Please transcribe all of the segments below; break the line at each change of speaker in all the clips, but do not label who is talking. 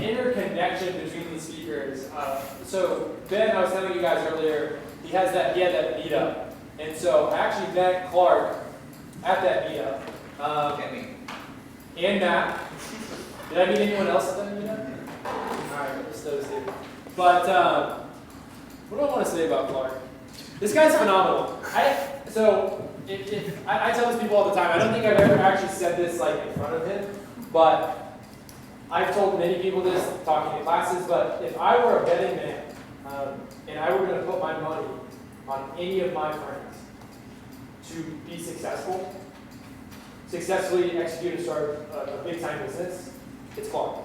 interconnection between the speakers. So Ben, I was telling you guys earlier, he had that meetup. And so I actually met Clark at that meetup. And Matt. Did I meet anyone else at that meetup? Alright, just those two. But what do I want to say about Clark? This guy's phenomenal. I tell this people all the time. I don't think I've ever actually said this like in front of him, but I've told many people this talking in classes. But if I were a betting man and I were going to put my money on any of my friends to be successfully execute and start a big time business, it's Clark.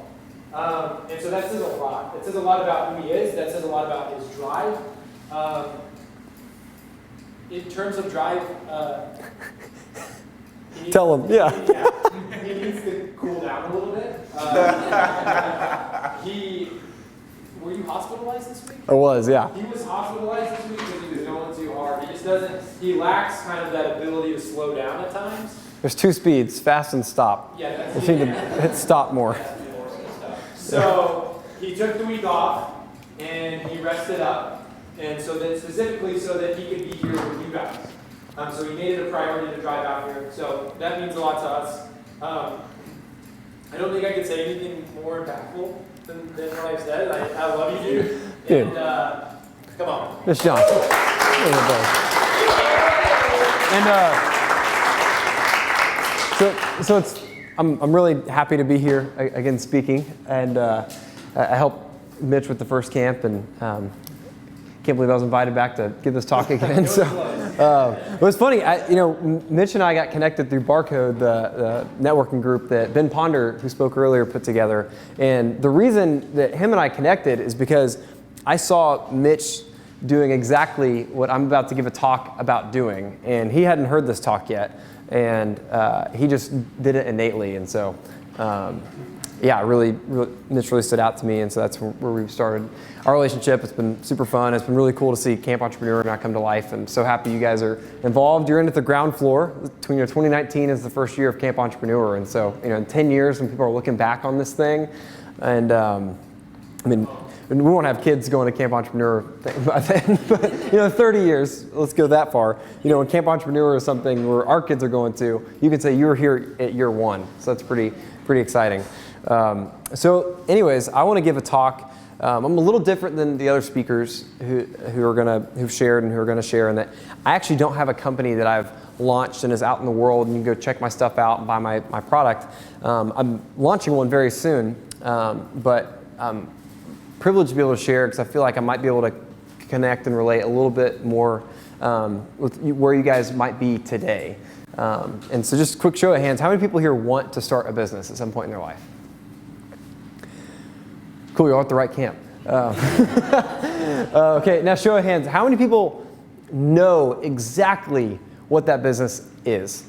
And so that says a lot. It says a lot about who he is. That says a lot about his drive. In terms of drive,
tell him, yeah.
He needs to cool down a little bit. Were you hospitalized this week?
I was, yeah.
He was hospitalized this week because he was going too hard. He lacks kind of that ability to slow down at times.
There's two speeds, fast and stop.
Yeah, that's
I need to hit stop more.
So he took the week off and he rested up. And so that specifically so that he could be here with you guys. So he made it a priority to drive out here. So that means a lot to us. I don't think I could say anything more impactful than what I've said. I love you, dude.
Dude.
And come on.
Miss John. So I'm really happy to be here again speaking, and I helped Mitch with the first camp, and can't believe I was invited back to give this talk again. So it was funny. Mitch and I got connected through Barcode, the networking group that Ben Ponder, who spoke earlier, put together. And the reason that him and I connected is because I saw Mitch doing exactly what I'm about to give a talk about doing, and he hadn't heard this talk yet, and he just did it innately. And so Mitch really stood out to me, and so that's where we started our relationship. It's been super fun. It's been really cool to see Camp Entrepreneur now come to life. I'm so happy you guys are involved. You're in at the ground floor. 2019 is the first year of Camp Entrepreneur, and so in 10 years when people are looking back on this thing, and we won't have kids going to Camp Entrepreneur by then, but 30 years, let's go that far. When Camp Entrepreneur is something where our kids are going to, you can say you were here at year one. So that's pretty exciting. So anyways, I want to give a talk. I'm a little different than the other speakers who've shared and who are going to share, in that I actually don't have a company that I've launched and is out in the world and you can go check my stuff out and buy my product. I'm launching one very soon, but I'm privileged to be able to share because I feel like I might be able to connect and relate a little bit more with where you guys might be today. And so just a quick show of hands, how many people here want to start a business at some point in their life? Cool, you're all at the right camp. Okay, now show of hands, how many people know exactly what that business is?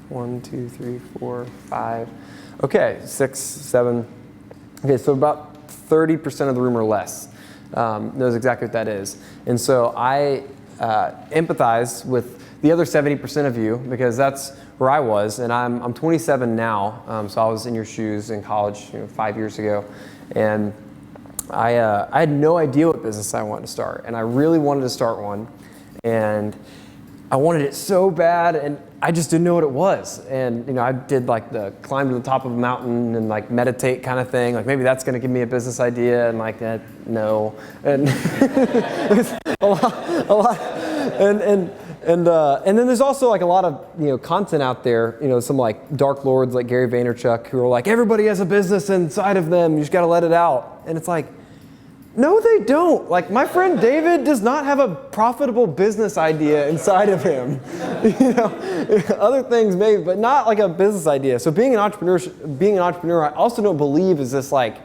1, 2, 3, 4, 5. Okay, 6, 7. Okay, so about 30% of the room or less knows exactly what that is. And so I empathize with the other 70% of you because that's where I was, and I'm 27 now, so I was in your shoes in college 5 years ago, and I had no idea what business I wanted to start, and I really wanted to start one, and I wanted it so bad, and I just didn't know what it was. And I did like the climb to the top of a mountain and like meditate kind of thing. Like maybe that's going to give me a business idea, and like that, no. And a lot. And then there's also like a lot of content out there. Some like dark lords like Gary Vaynerchuk who are like, everybody has a business inside of them. You just got to let it out. And it's like, no, they don't. Like my friend David does not have a profitable business idea inside of him. Other things maybe, but not like a business idea. So being an entrepreneur, I also don't believe is this like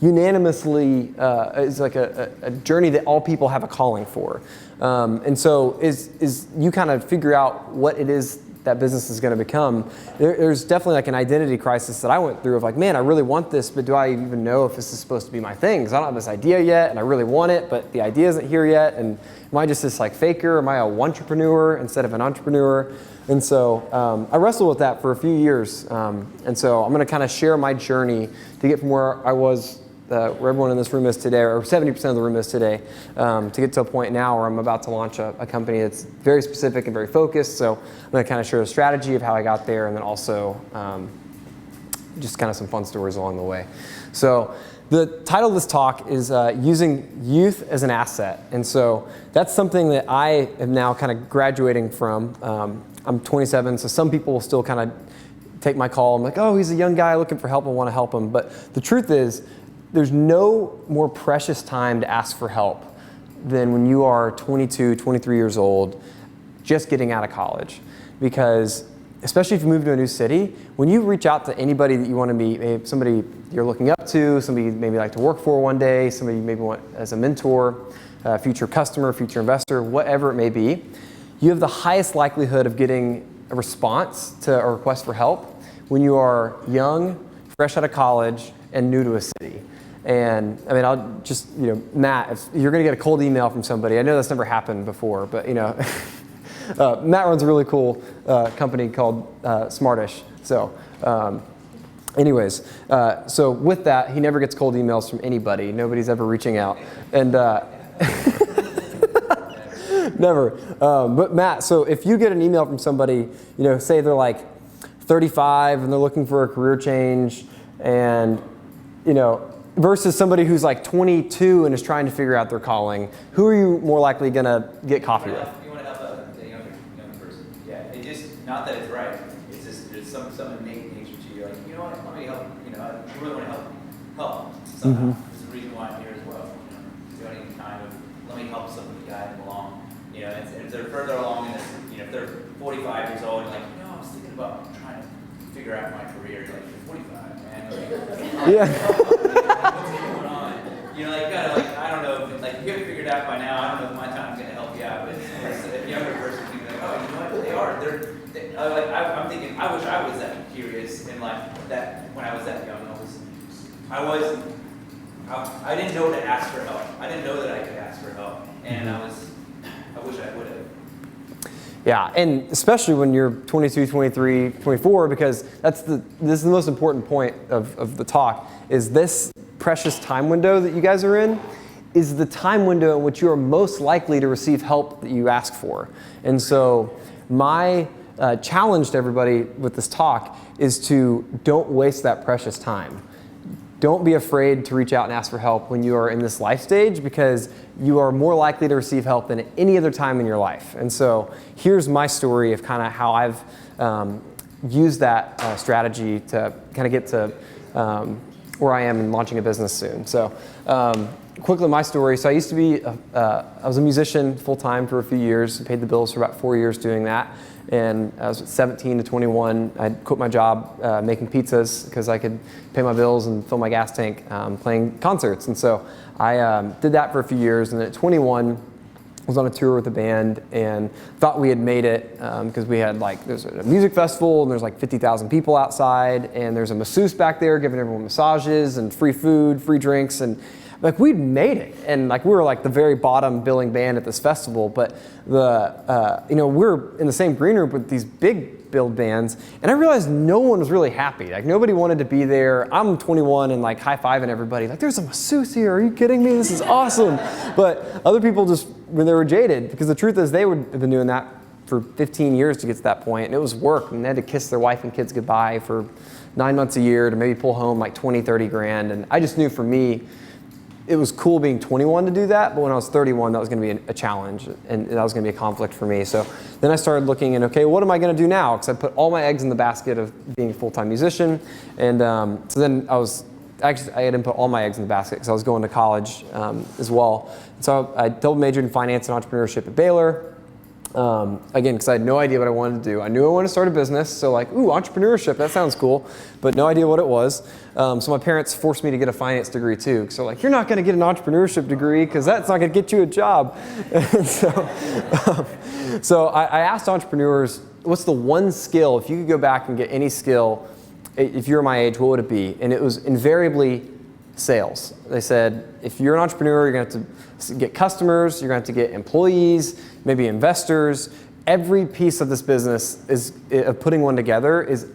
unanimously is like a journey that all people have a calling for. And so is you kind of figure out what it is that business is going to become, there's definitely like an identity crisis that I went through of like, man, I really want this, but do I even know if this is supposed to be my thing? Because I don't have this idea yet, and I really want it, but the idea isn't here yet. And am I just this like faker? Am I a entrepreneur instead of an entrepreneur? And so I wrestled with that for a few years. And so I'm going to kind of share my journey to get from where I was, where everyone in this room is today, or 70% of the room is today, to get to a point now where I'm about to launch a company that's very specific and very focused. So I'm going to kind of share the strategy of how I got there, and then also just kind of some fun stories along the way. So the title of this talk is Using Youth as an Asset. And so that's something that I am now kind of graduating from. I'm 27, so some people will still kind of take my call. I'm like, oh, he's a young guy looking for help. I want to help him. But the truth is, there's no more precious time to ask for help than when you are 22, 23 years old, just getting out of college. Because especially if you move to a new city, when you reach out to anybody that you want to meet, maybe somebody you're looking up to, somebody you maybe like to work for one day, somebody you maybe want as a mentor, future customer, future investor, whatever it may be, you have the highest likelihood of getting a response to a request for help when you are young, fresh out of college, and new to a city. And I mean, I'll just, Matt, if you're going to get a cold email from somebody, I know that's never happened before, but Matt runs a really cool company called Smartish. So anyways, so with that, he never gets cold emails from anybody. Nobody's ever reaching out. And never. But Matt, so if you get an email from somebody, say they're like 35 and they're looking for a career change, and, versus somebody who's like 22 and is trying to figure out their calling, who are you more likely going to get coffee with?
You want to help a young person. Yeah, it just, not that it's right. It's just, there's some innate nature to you. Like, you know what, let me help. I really want to help somehow. There's a reason why I'm here as well. Doing kind of, let me help somebody guide them along. And if they're further along in this, if they're 45 years old, and like, I was thinking about trying to figure out my career. You're like, you're 45, man. Like,
Yeah.
what's going on? I don't know, if, like, you have it figured out by now. I don't know if my time's going to help you out, but a younger person can be like, oh, you know what, they are. I'm thinking, I wish I was that curious and like that when I was that young. I didn't know to ask for help. I didn't know that I could ask for help, and I wish I would have.
Yeah, and especially when you're 22, 23, 24, because this is the most important point of the talk, is this precious time window that you guys are in is the time window in which you are most likely to receive help that you ask for. And so my challenge to everybody with this talk is to don't waste that precious time. Don't be afraid to reach out and ask for help when you are in this life stage, because you are more likely to receive help than at any other time in your life. And so here's my story of kind of how I've used that strategy to kind of get to where I am in launching a business soon. So quickly, my story. So I used to be, I was a musician full-time for a few years, paid the bills for about 4 years doing that. And I was 17 to 21. I quit my job making pizzas because I could pay my bills and fill my gas tank playing concerts. And so I did that for a few years. And then at 21, I was on a tour with a band and thought we had made it because we had there's a music festival and there's 50,000 people outside, and there's a masseuse back there giving everyone massages and free food, free drinks, and we'd made it, and we were the very bottom billing band at this festival, but we're in the same green room with these big billed bands, and I realized no one was really happy. Nobody wanted to be there. I'm 21 and high-fiving everybody. There's a masseuse here. Are you kidding me? This is awesome. But other people just, when they were jaded, because the truth is they would have been doing that for 15 years to get to that point, and it was work, and they had to kiss their wife and kids goodbye for 9 months a year to maybe pull home 20, 30 grand, and I just knew for me, it was cool being 21 to do that, but when I was 31, that was going to be a challenge, and that was going to be a conflict for me. So then I started looking and, okay, what am I going to do now? Because I put all my eggs in the basket of being a full-time musician, and so then I didn't put all my eggs in the basket because I was going to college as well. And so I double majored in finance and entrepreneurship at Baylor. Again, because I had no idea what I wanted to do. I knew I wanted to start a business, so entrepreneurship, that sounds cool, but no idea what it was. So my parents forced me to get a finance degree too. So you're not going to get an entrepreneurship degree because that's not going to get you a job. And so I asked entrepreneurs, what's the one skill, if you could go back and get any skill, if you're my age, what would it be? And it was invariably sales. They said, if you're an entrepreneur, you're going to have to get customers, you're going to have to get employees, maybe investors. Every piece of this business is of putting one together is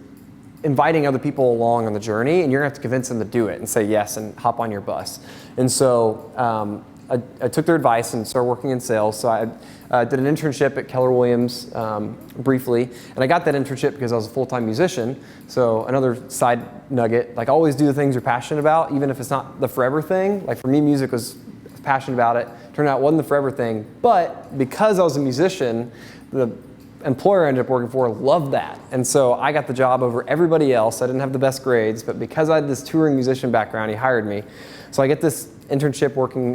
inviting other people along on the journey, and you're going to have to convince them to do it and say yes and hop on your bus. And so I took their advice and started working in sales. So I did an internship at Keller Williams briefly, and I got that internship because I was a full-time musician. So another side nugget, like always do the things you're passionate about, even if it's not the forever thing. Like for me, music was passionate about it. Turned out it wasn't the forever thing, but because I was a musician, the employer I ended up working for loved that. And so I got the job over everybody else. I didn't have the best grades, but because I had this touring musician background, he hired me. So I get this internship working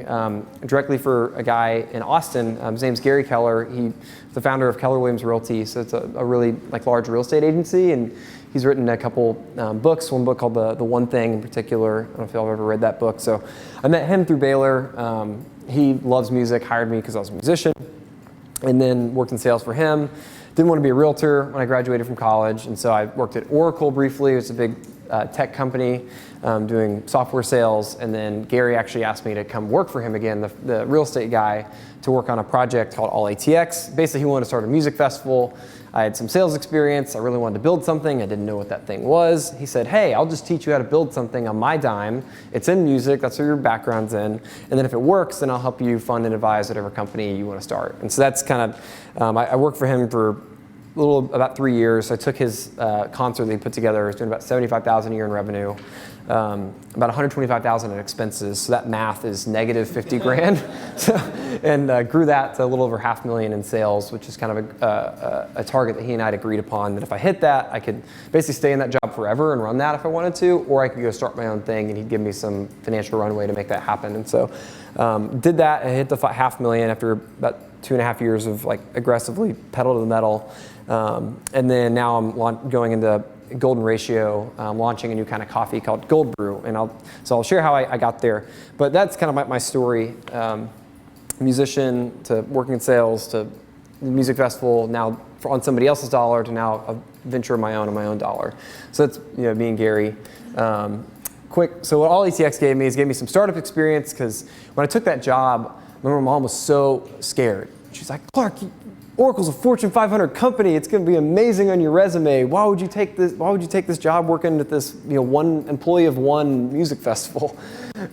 directly for a guy in Austin. His name's Gary Keller. He's the founder of Keller Williams Realty. So it's a really large real estate agency, and he's written a couple books. One book called The One Thing in particular. I don't know if y'all have ever read that book. So I met him through Baylor. He loves music, hired me because I was a musician, and then worked in sales for him. Didn't want to be a realtor when I graduated from college, and so I worked at Oracle briefly. It's a big tech company doing software sales, and then Gary actually asked me to come work for him again, the real estate guy, to work on a project called All ATX. Basically, he wanted to start a music festival. I had some sales experience. I really wanted to build something. I didn't know what that thing was. He said, hey, I'll just teach you how to build something on my dime. It's in music. That's what your background's in. And then if it works, then I'll help you fund and advise whatever company you want to start. And so that's kind of, I worked for him for about 3 years. I took his concert that he put together. He was doing about $75,000 a year in revenue, about $125,000 in expenses. So that math is negative 50 grand. And grew that to a little over $500,000 in sales, which is kind of a target that he and I had agreed upon, that if I hit that, I could basically stay in that job forever and run that if I wanted to, or I could go start my own thing and he'd give me some financial runway to make that happen. And so did that and hit the $500,000 after about 2.5 years of aggressively pedal to the metal. And then now I'm going into Golden Ratio, launching a new kind of coffee called Gold Brew, and I'll share how I got there. But that's kind of my story: musician to working in sales to the music festival, now on somebody else's dollar, to now a venture of my own on my own dollar. So that's me and Gary. Quick. So what All ATX gave me some startup experience, because when I took that job, my mom was so scared. She's like, Clark, Oracle's a Fortune 500 company. It's going to be amazing on your resume. Why would you take this? Why would you take this job working at this, one employee of one music festival?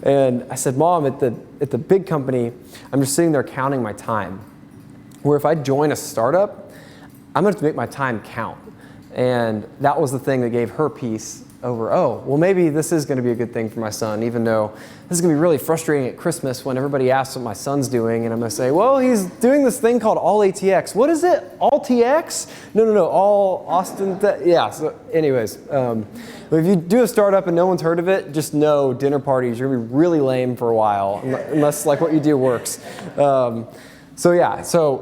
And I said, Mom, at the big company, I'm just sitting there counting my time. Where if I join a startup, I'm going to have to make my time count. And that was the thing that gave her peace over, well, maybe this is going to be a good thing for my son, even though this is going to be really frustrating at Christmas when everybody asks what my son's doing, and I'm going to say, well, he's doing this thing called All ATX. What is it? All TX? No, All Austin. Yeah, so anyways, if you do a startup and no one's heard of it, just know dinner parties, you're going to be really lame for a while, unless what you do works. So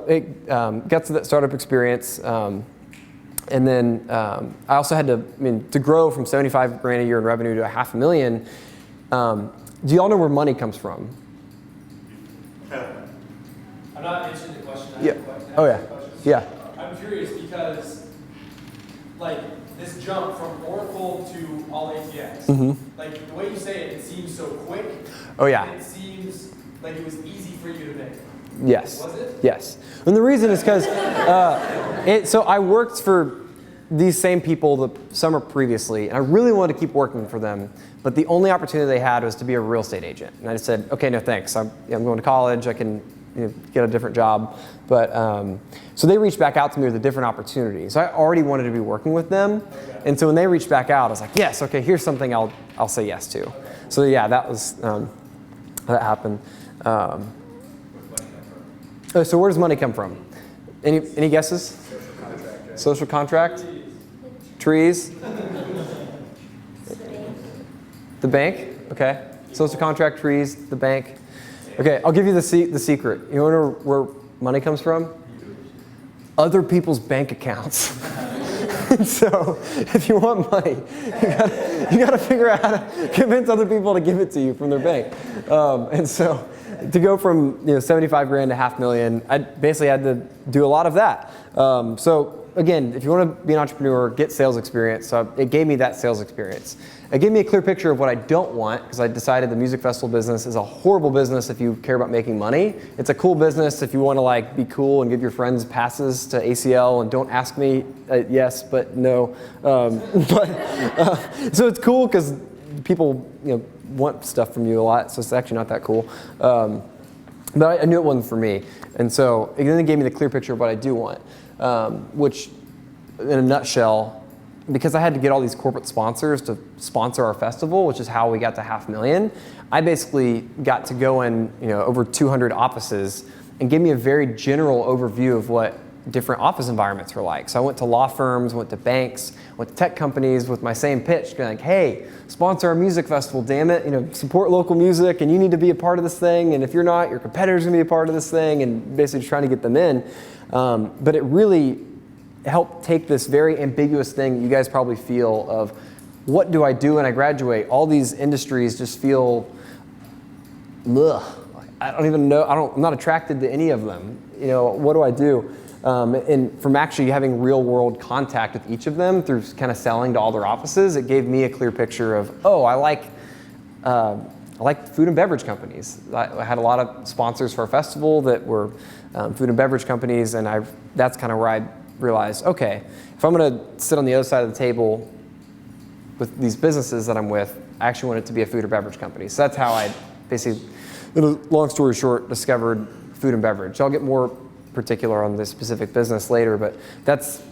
it got to that startup experience. And then I also had to grow from 75 grand a year in revenue to $500,000. Do y'all know where money comes from?
I'm not answering the question.
Yeah. Oh yeah. Yeah.
I'm curious because, this jump from Oracle to All ATX, the way you say it, it seems so quick.
Oh yeah.
And it seems like it was easy for you to make.
Yes.
Was it?
Yes. And the reason is because so I worked for these same people the summer previously, and I really wanted to keep working for them, but the only opportunity they had was to be a real estate agent. And I just said, okay, no thanks. I'm going to college. I can get a different job. But so they reached back out to me with a different opportunity. So I already wanted to be working with them. Okay. And so when they reached back out, I was like, yes, okay, here's something I'll say yes to. Okay. So yeah, that was that happened. So where does money come from? Any guesses? Social contract? Trees? The bank? Okay. Social contract, trees, the bank. Okay, I'll give you the secret. You know where money comes from? Other people's bank accounts. So if you want money, you gotta figure out how to convince other people to give it to you from their bank. And so to go from 75 grand to $500,000, I basically had to do a lot of that. So again, if you want to be an entrepreneur, get sales experience. So it gave me that sales experience. It gave me a clear picture of what I don't want, because I decided the music festival business is a horrible business if you care about making money. It's a cool business if you want to like be cool and give your friends passes to ACL, and don't ask me, yes, but no. So it's cool because people want stuff from you a lot, so it's actually not that cool. But I knew it wasn't for me. And so it then gave me the clear picture of what I do want, which in a nutshell, because I had to get all these corporate sponsors to sponsor our festival, which is how we got to 500,000, I basically got to go in over 200 offices and give me a very general overview of what different office environments were like. So I went to law firms, went to banks, went to tech companies with my same pitch, going like, hey, sponsor our music festival, damn it, support local music, and you need to be a part of this thing, and if you're not, your competitor's gonna be a part of this thing, and basically just trying to get them in. But it really helped take this very ambiguous thing you guys probably feel of, what do I do when I graduate? All these industries just feel, ugh, I don't even know, I'm not attracted to any of them. What do I do? And from actually having real world contact with each of them through kind of selling to all their offices, it gave me a clear picture of, I like food and beverage companies. I had a lot of sponsors for our festival that were food and beverage companies, and that's kind of where I realized, okay, if I'm going to sit on the other side of the table with these businesses that I'm with, I actually want it to be a food or beverage company. So that's how I basically, long story short, discovered food and beverage. I'll get more particular on this specific business later, but that's,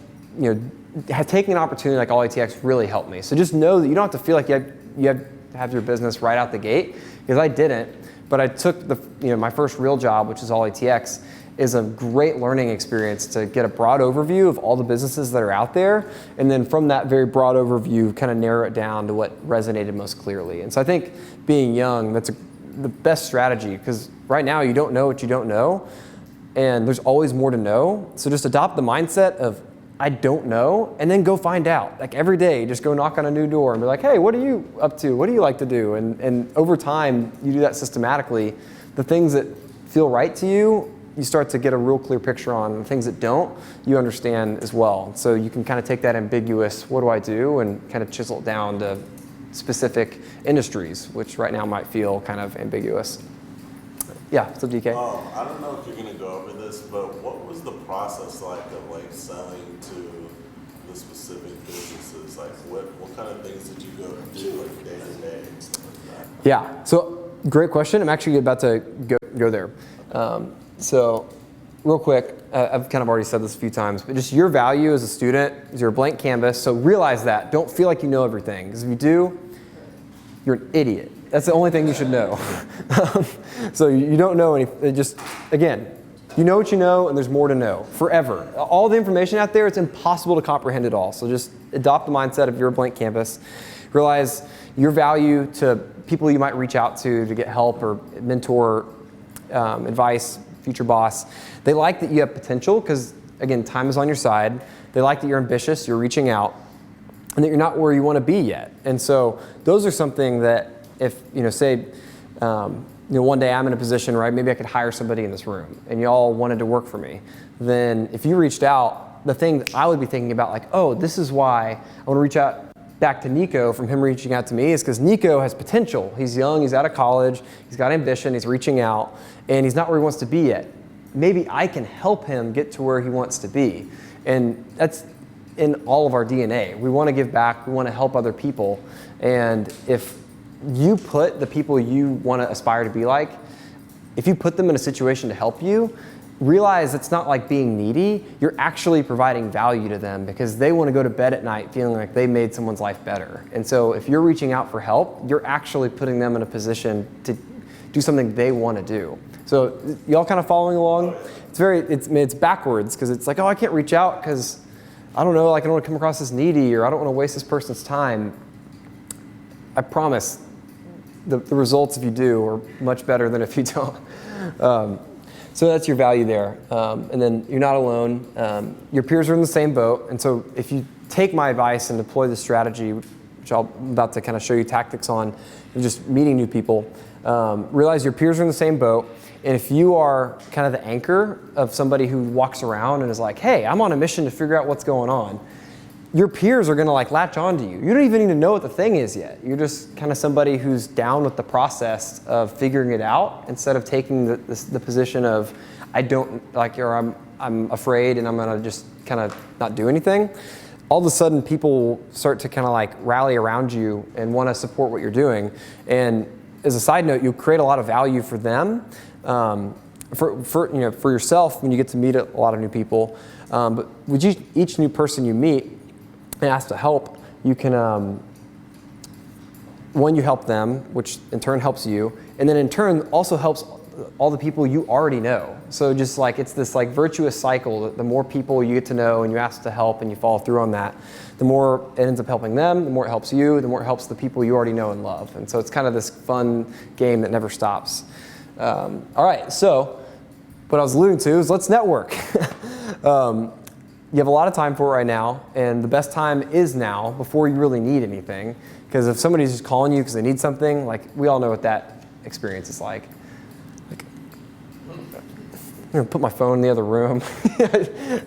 taking an opportunity like All ATX really helped me. So just know that you don't have to feel like you have to have your business right out the gate, because I didn't, but I took my first real job, which is All ATX, is a great learning experience to get a broad overview of all the businesses that are out there, and then from that very broad overview, kind of narrow it down to what resonated most clearly. And so I think being young, that's the best strategy, because right now you don't know what you don't know, and there's always more to know. So just adopt the mindset of, I don't know, and then go find out. Like every day, just go knock on a new door and be like, hey, what are you up to? What do you like to do? And over time, you do that systematically. The things that feel right to you, you start to get a real clear picture on. The things that don't, you understand as well. So you can kind of take that ambiguous, what do I do, and kind of chisel it down to specific industries, which right now might feel kind of ambiguous. Yeah, what's up, DK?
I don't know if you're gonna go over this, but what was the process like of selling to the specific businesses? Like what kind of things did you go do day to day and stuff like that?
Yeah, so great question. I'm actually about to go there. So real quick, I've kind of already said this a few times, but just your value as a student is your blank canvas. So realize that. Don't feel like you know everything, because if you do, you're an idiot. That's the only thing you should know. So you don't know anything. Just, again, you know what you know, and there's more to know forever. All the information out there, it's impossible to comprehend it all. So just adopt the mindset of your blank canvas. Realize your value to people you might reach out to get help or mentor, advice, future boss. They like that you have potential because, again, time is on your side. They like that you're ambitious, you're reaching out, and that you're not where you want to be yet. And so those are something that if, say, one day I'm in a position where maybe I could hire somebody in this room and y'all wanted to work for me, then if you reached out, the thing that I would be thinking about, this is why I want to reach out back to Nico from him reaching out to me, is because Nico has potential. He's young, he's out of college, he's got ambition, he's reaching out, and he's not where he wants to be yet. Maybe I can help him get to where he wants to be. And that's in all of our DNA. We want to give back, we want to help other people. And if you put the people you want to aspire to be like, if you put them in a situation to help you, realize it's not like being needy. You're actually providing value to them because they want to go to bed at night feeling like they made someone's life better. And so if you're reaching out for help, you're actually putting them in a position to do something they want to do. So y'all kind of following along? It's backwards, because it's like, I can't reach out because I don't know, I don't want to come across as needy, or I don't want to waste this person's time. I promise the results, if you do, are much better than if you don't. So that's your value there. And then you're not alone. Your peers are in the same boat. And so if you take my advice and deploy the strategy, which I'm about to kind of show you tactics on, and just meeting new people, realize your peers are in the same boat. And if you are kind of the anchor of somebody who walks around and is like, hey, I'm on a mission to figure out what's going on, your peers are going to like latch onto you. You don't even need to know what the thing is yet. You're just kind of somebody who's down with the process of figuring it out instead of taking the position of, I don't like, or I'm afraid and I'm going to just kind of not do anything. All of a sudden people start to kind of like rally around you and want to support what you're doing. And as a side note, you'll create a lot of value for them. For yourself when you get to meet a lot of new people, but with each new person you meet and ask to help, you can one, you help them, which in turn helps you, and then in turn also helps all the people you already know. So just like it's this like virtuous cycle. The more people you get to know and you ask to help and you follow through on that, the more it ends up helping them, the more it helps you, the more it helps the people you already know and love. And so it's kind of this fun game that never stops. All right, so what I was alluding to is let's network. You have a lot of time for it right now, and the best time is now before you really need anything. Because if somebody's just calling you because they need something, like we all know what that experience is like. I'm gonna put my phone in the other room.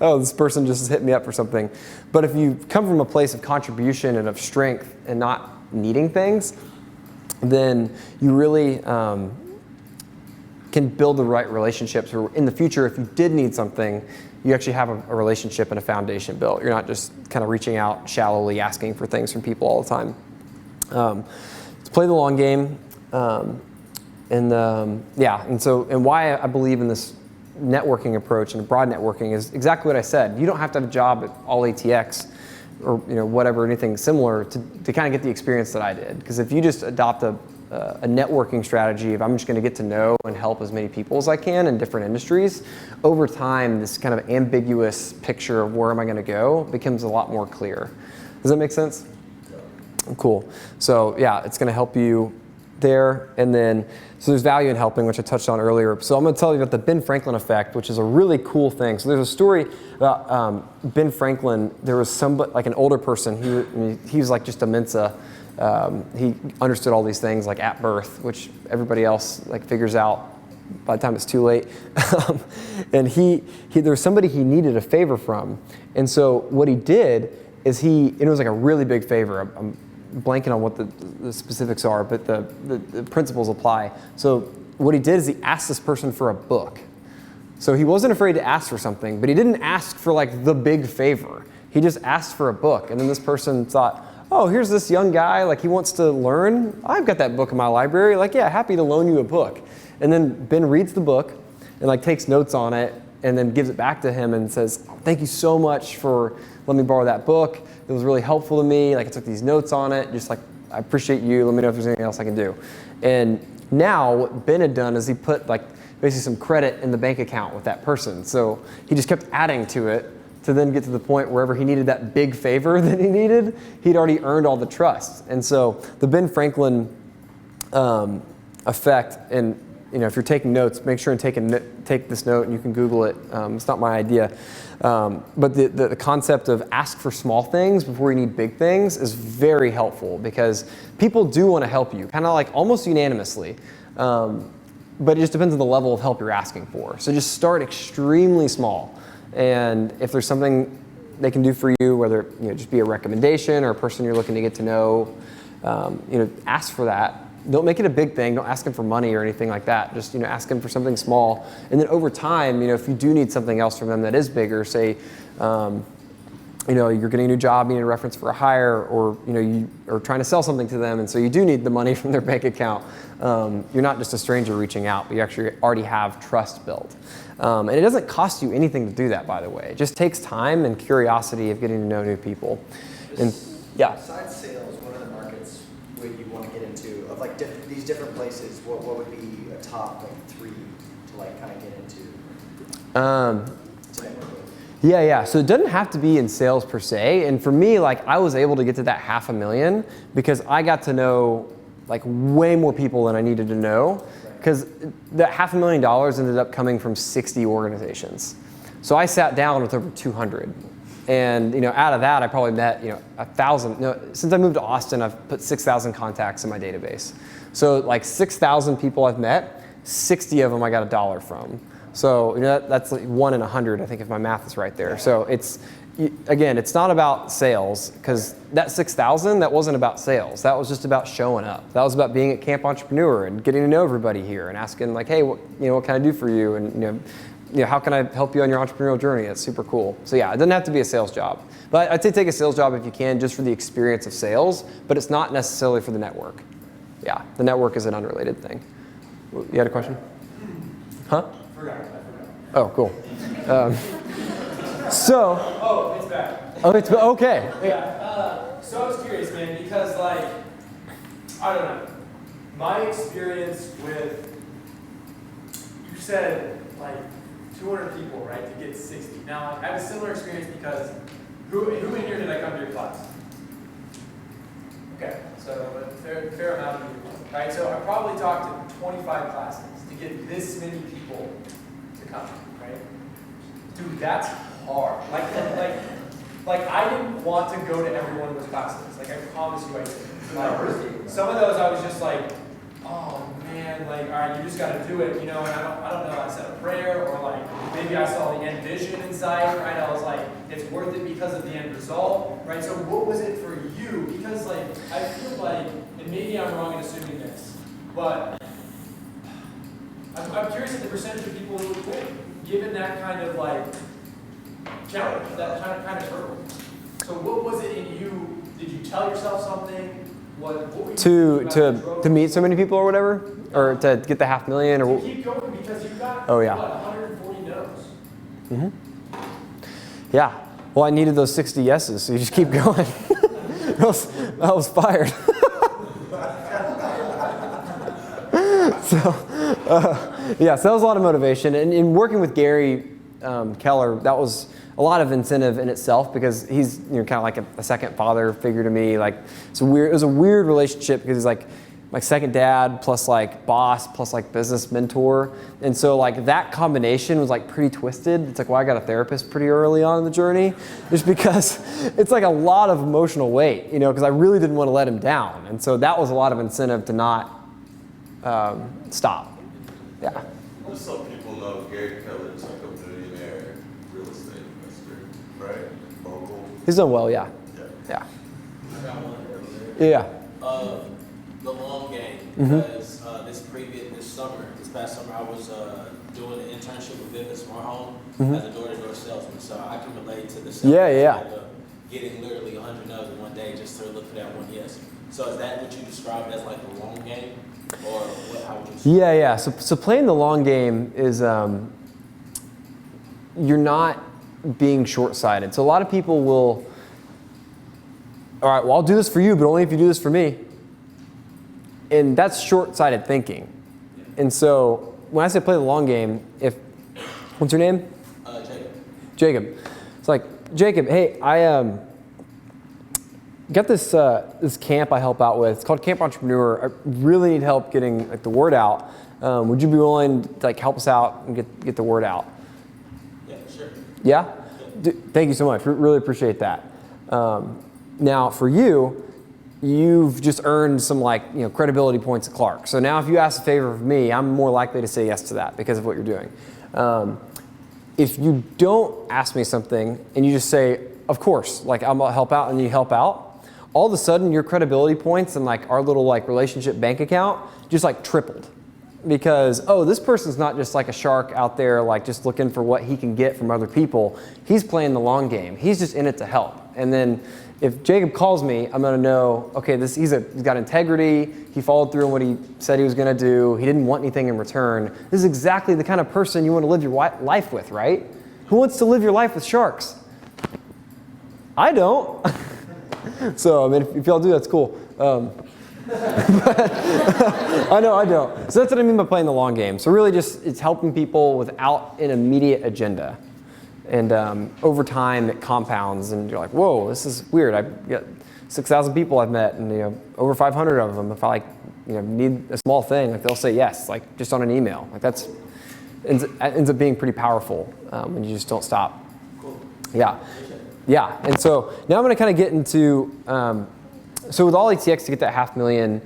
Oh, this person just hit me up for something. But if you come from a place of contribution and of strength and not needing things, then you really can build the right relationships. Or in the future, if you did need something, you actually have a relationship and a foundation built. You're not just kind of reaching out shallowly, asking for things from people all the time. To play the long game, and why I believe in this networking approach and broad networking is exactly what I said. You don't have to have a job at all ATX or whatever, anything similar to kind of get the experience that I did. Because if you just adopt a networking strategy of I'm just going to get to know and help as many people as I can in different industries, over time this kind of ambiguous picture of where am I going to go becomes a lot more clear. Does that make sense? Cool. So yeah, it's going to help you there. And then, so there's value in helping, which I touched on earlier. So I'm going to tell you about the Ben Franklin effect, which is a really cool thing. So there's a story about Ben Franklin. There was somebody, like an older person, he was like just a Mensa. He understood all these things like at birth, which everybody else like figures out by the time it's too late. And there was somebody he needed a favor from. And so what he did is and it was like a really big favor. I'm blanking on what the specifics are, but the principles apply. So what he did is he asked this person for a book. So he wasn't afraid to ask for something, but he didn't ask for like the big favor. He just asked for a book. And then this person thought, oh, here's this young guy, like he wants to learn. I've got that book in my library. Like, yeah, happy to loan you a book. And then Ben reads the book and like takes notes on it and then gives it back to him and says, oh, thank you so much for letting me borrow that book. It was really helpful to me. Like I took these notes on it. Just like, I appreciate you. Let me know if there's anything else I can do. And now what Ben had done is he put like basically some credit in the bank account with that person. So he just kept adding to it to then get to the point wherever he needed that big favor that he needed, he'd already earned all the trust. And so the Ben Franklin effect, and if you're taking notes, make sure and take this note, and you can Google it. It's not my idea. But the concept of ask for small things before you need big things is very helpful because people do want to help you, kind of like almost unanimously. But it just depends on the level of help you're asking for. So just start extremely small. And if there's something they can do for you, whether just be a recommendation or a person you're looking to get to know, ask for that. Don't make it a big thing. Don't ask them for money or anything like that. Just ask them for something small. And then over time, if you do need something else from them that is bigger, say, you're getting a new job, you need a reference for a hire, or you are trying to sell something to them, and so you do need the money from their bank account. You're not just a stranger reaching out, but you actually already have trust built. And it doesn't cost you anything to do that, by the way. It just takes time and curiosity of getting to know new people. And yeah.
Besides sales, what are the markets would you want to get into of like these different places? What would be a top like 3 to like kind of get into?
Yeah. So it doesn't have to be in sales per se. And for me, like I was able to get to that $500,000 because I got to know like way more people than I needed to know. Because that $500,000 ended up coming from 60 organizations. So I sat down with over 200. And out of that, I probably met 1,000. No, since I moved to Austin, I've put 6,000 contacts in my database. So like 6,000 people I've met, 60 of them I got $1 from. So that's like 1 in 100, I think, if my math is right there. So again, it's not about sales, because that 6,000, that wasn't about sales. That was just about showing up. That was about being at Camp Entrepreneur and getting to know everybody here and asking like, hey, what can I do for you? And how can I help you on your entrepreneurial journey? It's super cool. So yeah, it doesn't have to be a sales job. But I'd say take a sales job if you can, just for the experience of sales, but it's not necessarily for the network. Yeah, the network is an unrelated thing. You had a question? Huh?
I forgot.
Oh, cool.
Oh, it's back.
Oh, it's okay.
Yeah. So I was curious, man, because like, I don't know. My experience with, you said like 200 people, right, to get 60. Now, I have a similar experience because who in here did I come to your class? Okay, so a fair amount of people, right? So I probably talked to 25 classes to get this many people to come, right? Dude, that's hard. Like I didn't want to go to every one of those classes. Like I promise you I didn't. Like, some of those I was just like, oh man, like, all right, you just got to do it, and I don't know, I said a prayer, or like, maybe I saw the end vision inside, right? I was like, it's worth it because of the end result, right? So what was it for you? Because like, I feel like, and maybe I'm wrong in assuming this, but I'm curious at the percentage of people who would quit, given that kind of like challenge, that kind of hurdle. So what was it in you? Did you tell yourself something? What were you
to meet so many people or whatever, or to get the 500,000 or
keep going because you got
oh yeah,
140 no's.
Mm-hmm. Yeah. Well, I needed those 60 yeses, so you just keep going. I was fired. So that was a lot of motivation, and in working with Gary Keller, that was a lot of incentive in itself, because he's kind of like a second father figure to me. Like it was a weird relationship, because he's like my second dad plus like boss plus like business mentor, and so like that combination was like pretty twisted. It's like why I got a therapist pretty early on in the journey, just because it's like a lot of emotional weight, because I really didn't want to let him down, and so that was a lot of incentive to not stop. Yeah.
Just so people know, Gary Keller is like a millionaire real estate investor, right? Mogul.
He's done well, yeah.
Yeah.
Yeah.
The long game, because this past summer, I was doing an internship with Vivid Smart Home as a door-to-door salesman, so I can relate to the sales of getting literally 100 no's in one day just to look for that one yes. So is that what you described as like the long game, or how would you?
Yeah. So playing the long game is you're not being short-sighted. So a lot of people will, all right, well, I'll do this for you, but only if you do this for me. And that's short-sighted thinking. And so when I say play the long game, what's your name? Jacob. It's like, Jacob, hey, I got this camp I help out with. It's called Camp Entrepreneur. I really need help getting like the word out. Would you be willing to like help us out and get the word out?
Yeah, sure.
Yeah? Thank you so much. Really appreciate that. Now for you've just earned some credibility points at Clark. So now if you ask a favor of me, I'm more likely to say yes to that because of what you're doing. If you don't ask me something and you just say, of course, like I'm gonna help out, and you help out, all of a sudden your credibility points and like our little like relationship bank account just like tripled. Because, this person's not just like a shark out there like just looking for what he can get from other people. He's playing the long game. He's just in it to help. And then if Jacob calls me, I'm gonna know, okay, he's got integrity, he followed through on what he said he was gonna do, he didn't want anything in return. This is exactly the kind of person you wanna live your life with, right? Who wants to live your life with sharks? I don't. So, I mean, if y'all do, that's cool. I know I don't. So that's what I mean by playing the long game. So really it's helping people without an immediate agenda. And over time it compounds and you're like, whoa, this is weird. I've got 6,000 people I've met and over 500 of them, if I need a small thing, like they'll say yes, like just on an email. Like that ends up being pretty powerful when you just don't stop.
Cool.
Yeah. Yeah, and so now I'm going to kind of get into, so with all ATX to get that $500,000,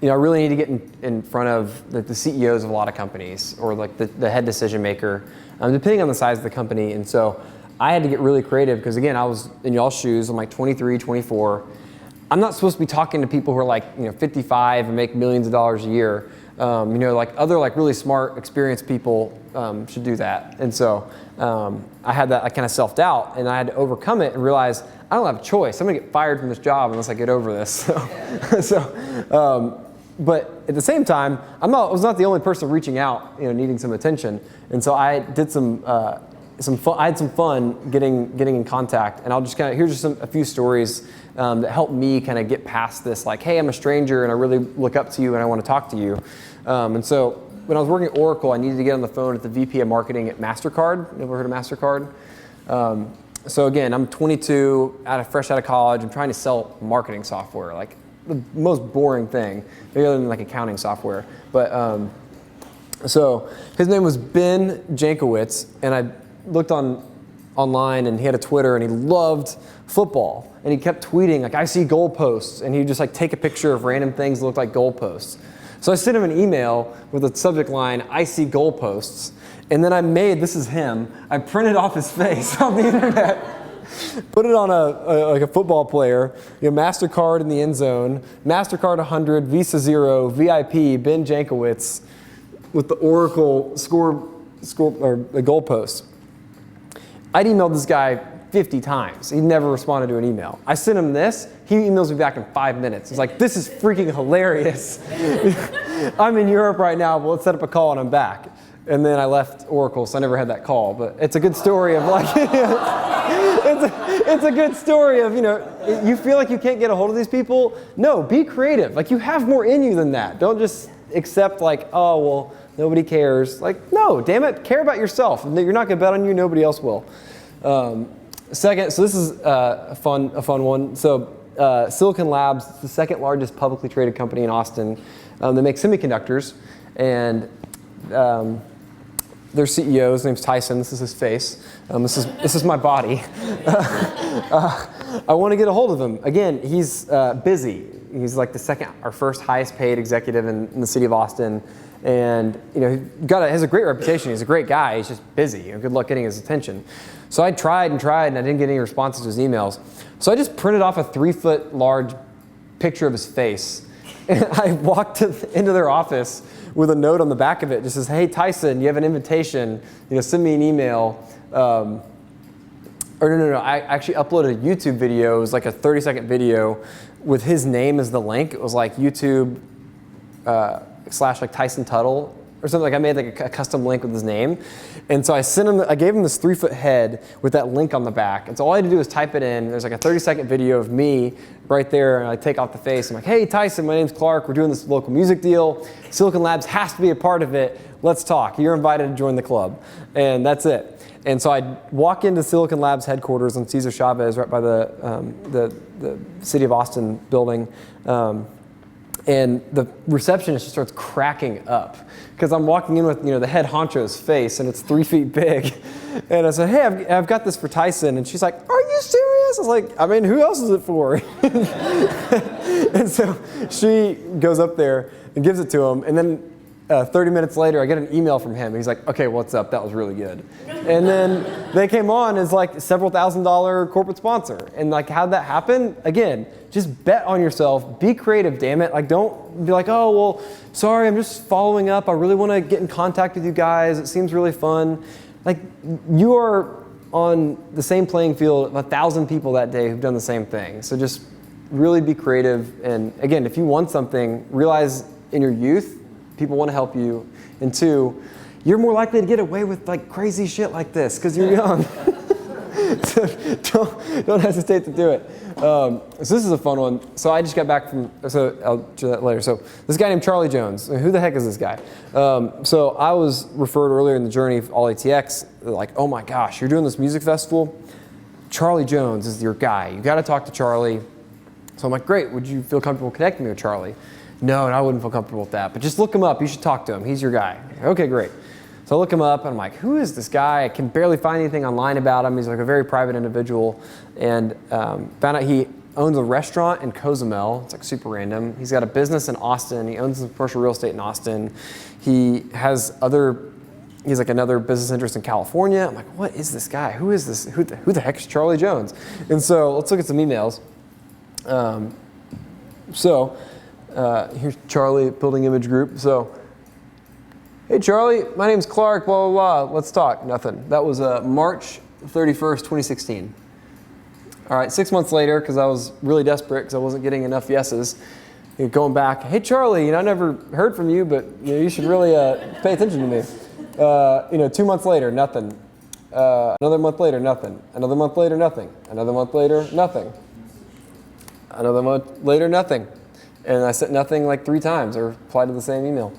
I really need to get in front of the CEOs of a lot of companies, or like the head decision maker, depending on the size of the company. And so I had to get really creative because, again, I was in y'all's shoes. I'm like 23, 24. I'm not supposed to be talking to people who are like 55 and make millions of dollars a year. Like other like really smart, experienced people should do that. And so I had that kind of self-doubt, and I had to overcome it and realize I don't have a choice. I'm gonna get fired from this job unless I get over this. But at the same time, I was not the only person reaching out, needing some attention. And so I did some fun. I had some fun getting in contact. And I'll just here's just a few stories that helped me kind of get past this. Like, hey, I'm a stranger, and I really look up to you, and I want to talk to you. And so when I was working at Oracle, I needed to get on the phone with the VP of marketing at MasterCard. Ever heard of MasterCard? So again, I'm 22, fresh out of college. I'm trying to sell marketing software, like the most boring thing, maybe other than like accounting software. But so his name was Ben Jankowitz, and I looked online, and he had a Twitter, and he loved football, and he kept tweeting like, I see goalposts, and he'd just like take a picture of random things that looked like goalposts. So I sent him an email with a subject line, I see goalposts. And then this is him, I printed off his face on the internet, put it on like a football player, MasterCard in the end zone, MasterCard 100, Visa 0, VIP, Ben Jankowitz, with the Oracle score or the goalpost. I'd emailed this guy 50 times. He never responded to an email. I sent him this. He emails me back in 5 minutes. He's like, this is freaking hilarious. I'm in Europe right now, but let's set up a call and I'm back. And then I left Oracle, so I never had that call. But it's a good story of like, it's a good story of, you feel like you can't get a hold of these people. No, be creative. Like, you have more in you than that. Don't just accept like, oh, well, nobody cares. Like, no, damn it, care about yourself. You're not gonna bet on you, nobody else will. Second, so this is a fun one. So Silicon Labs, the second largest publicly traded company in Austin. They make semiconductors, and their CEO, his name's Tyson. This is his face. This is my body. I want to get a hold of him. Again, he's busy. He's like the second or first highest paid executive in the city of Austin. And has a great reputation. He's a great guy. He's just busy. Good luck getting his attention. So I tried, and I didn't get any responses to his emails. So I just printed off a 3-foot large picture of his face. And I walked into their office with a note on the back of it. Just says, hey, Tyson, you have an invitation. Send me an email. No. I actually uploaded a YouTube video. It was like a 30-second video with his name as the link. It was like YouTube / like Tyson Tuttle or something. Like, I made like a custom link with his name. And so I gave him this 3-foot head with that link on the back. And so all I had to do was type it in. There's like a 30-second video of me right there, and I take off the face. I'm like, hey, Tyson, my name's Clark. We're doing this local music deal. Silicon Labs has to be a part of it. Let's talk. You're invited to join the club. And that's it. And so I walk into Silicon Labs headquarters on Cesar Chavez, right by the City of Austin building. And the receptionist just starts cracking up because I'm walking in with the head honcho's face, and it's 3 feet big. And I said, hey, I've got this for Tyson. And she's like, are you serious? I was like, I mean, who else is it for? And so she goes up there and gives it to him. And then 30 minutes later, I get an email from him. He's like, okay, what's up? That was really good. And then they came on as like several $1,000 corporate sponsor. And like, how'd that happen? Again, just bet on yourself. Be creative, damn it. Like, don't be like, oh, well, sorry, I'm just following up. I really want to get in contact with you guys. It seems really fun. Like, you are on the same playing field of 1,000 people that day who've done the same thing. So just really be creative. And again, if you want something, realize in your youth, people want to help you. And 2, you're more likely to get away with like crazy shit like this because you're young. So don't hesitate to do it. So this is a fun one. So I just got back from, so I'll do that later. So this guy named Charlie Jones. Who the heck is this guy? So I was referred earlier in the journey of All ATX. They're like, oh my gosh, you're doing this music festival? Charlie Jones is your guy. You got to talk to Charlie. So I'm like, great. Would you feel comfortable connecting me with Charlie? No, I wouldn't feel comfortable with that. But just look him up. You should talk to him. He's your guy. Okay, great. So I look him up and I'm like, who is this guy? I can barely find anything online about him. He's like a very private individual, and found out he owns a restaurant in Cozumel. It's like super random. He's got a business in Austin. He owns some commercial real estate in Austin. He has he's like another business interest in California. I'm like, what is this guy? Who is this? Who the heck is Charlie Jones? And so let's look at some emails. Here's Charlie, Building Image Group. So, hey Charlie, my name's Clark, blah, blah, blah. Let's talk. Nothing. That was March 31st, 2016. All right, 6 months later, because I was really desperate because I wasn't getting enough yeses, going back, hey Charlie, I never heard from you, but you should really pay attention to me. 2 months later, nothing. Another month later, nothing. Another month later, nothing. Another month later, nothing. Another month later, nothing. And I sent nothing like 3 times or replied to the same email.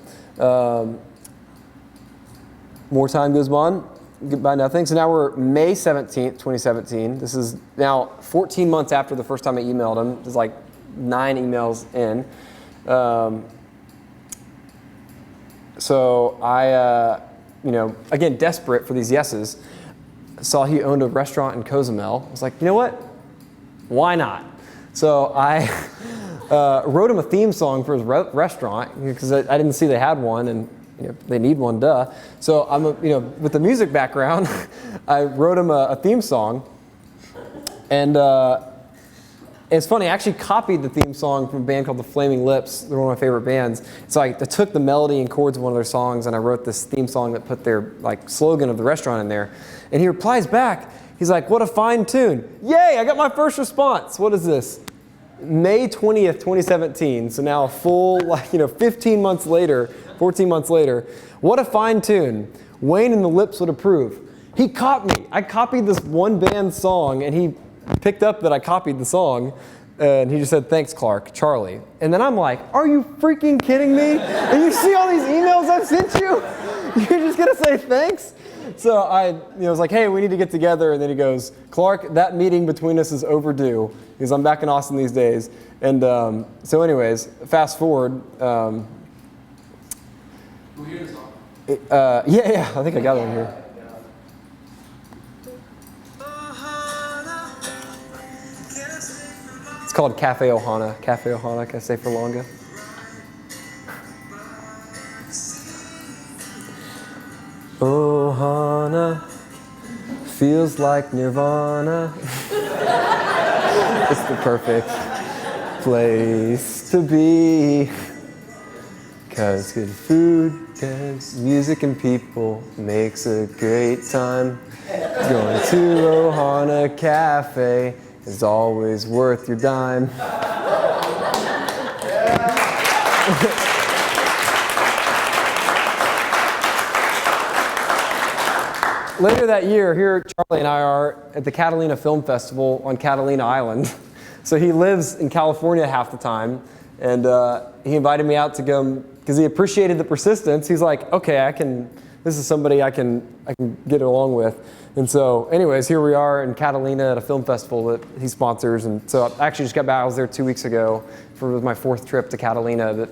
More time goes on. Goodbye, nothing. So now we're May 17th, 2017. This is now 14 months after the first time I emailed him. There's like 9 emails in. So I, again, desperate for these yeses, saw he owned a restaurant in Cozumel. I was like, you know what? Why not? So I wrote him a theme song for his restaurant because I didn't see they had one, and they need one, duh. So I'm, with the music background, I wrote him a theme song, and it's funny. I actually copied the theme song from a band called the Flaming Lips. They're one of my favorite bands. So I took the melody and chords of one of their songs, and I wrote this theme song that put their slogan of the restaurant in there. And he replies back. He's like, "What a fine tune! Yay! I got my first response. What is this? May 20th, 2017. So now a full 15 months later, 14 months later. What a fine tune! Wayne and the Lips would approve." He caught me. I copied this one band's song, and he picked up that I copied the song, and he just said, "Thanks, Clark, Charlie." And then I'm like, "Are you freaking kidding me? And you see all these emails I've sent you? You're just gonna say thanks?" So I was like, "Hey, we need to get together." And then he goes, "Clark, that meeting between us is overdue because I'm back in Austin these days." And so anyways, fast forward.
Can we hear the song?
Yeah, I think I got one here. It's called Cafe Ohana. Cafe Ohana, can I stay for longer? Ohana feels like Nirvana. It's the perfect place to be. 'Cause good food, there's music and people makes a great time. Going to Ohana Cafe is always worth your dime. Later that year, here Charlie and I are at the Catalina Film Festival on Catalina Island. So he lives in California half the time, and he invited me out to go because he appreciated the persistence. He's like, "Okay, this is somebody I can get along with." And so, anyways, here we are in Catalina at a film festival that he sponsors. And so I actually just got back. I was there 2 weeks ago for my 4th trip to Catalina.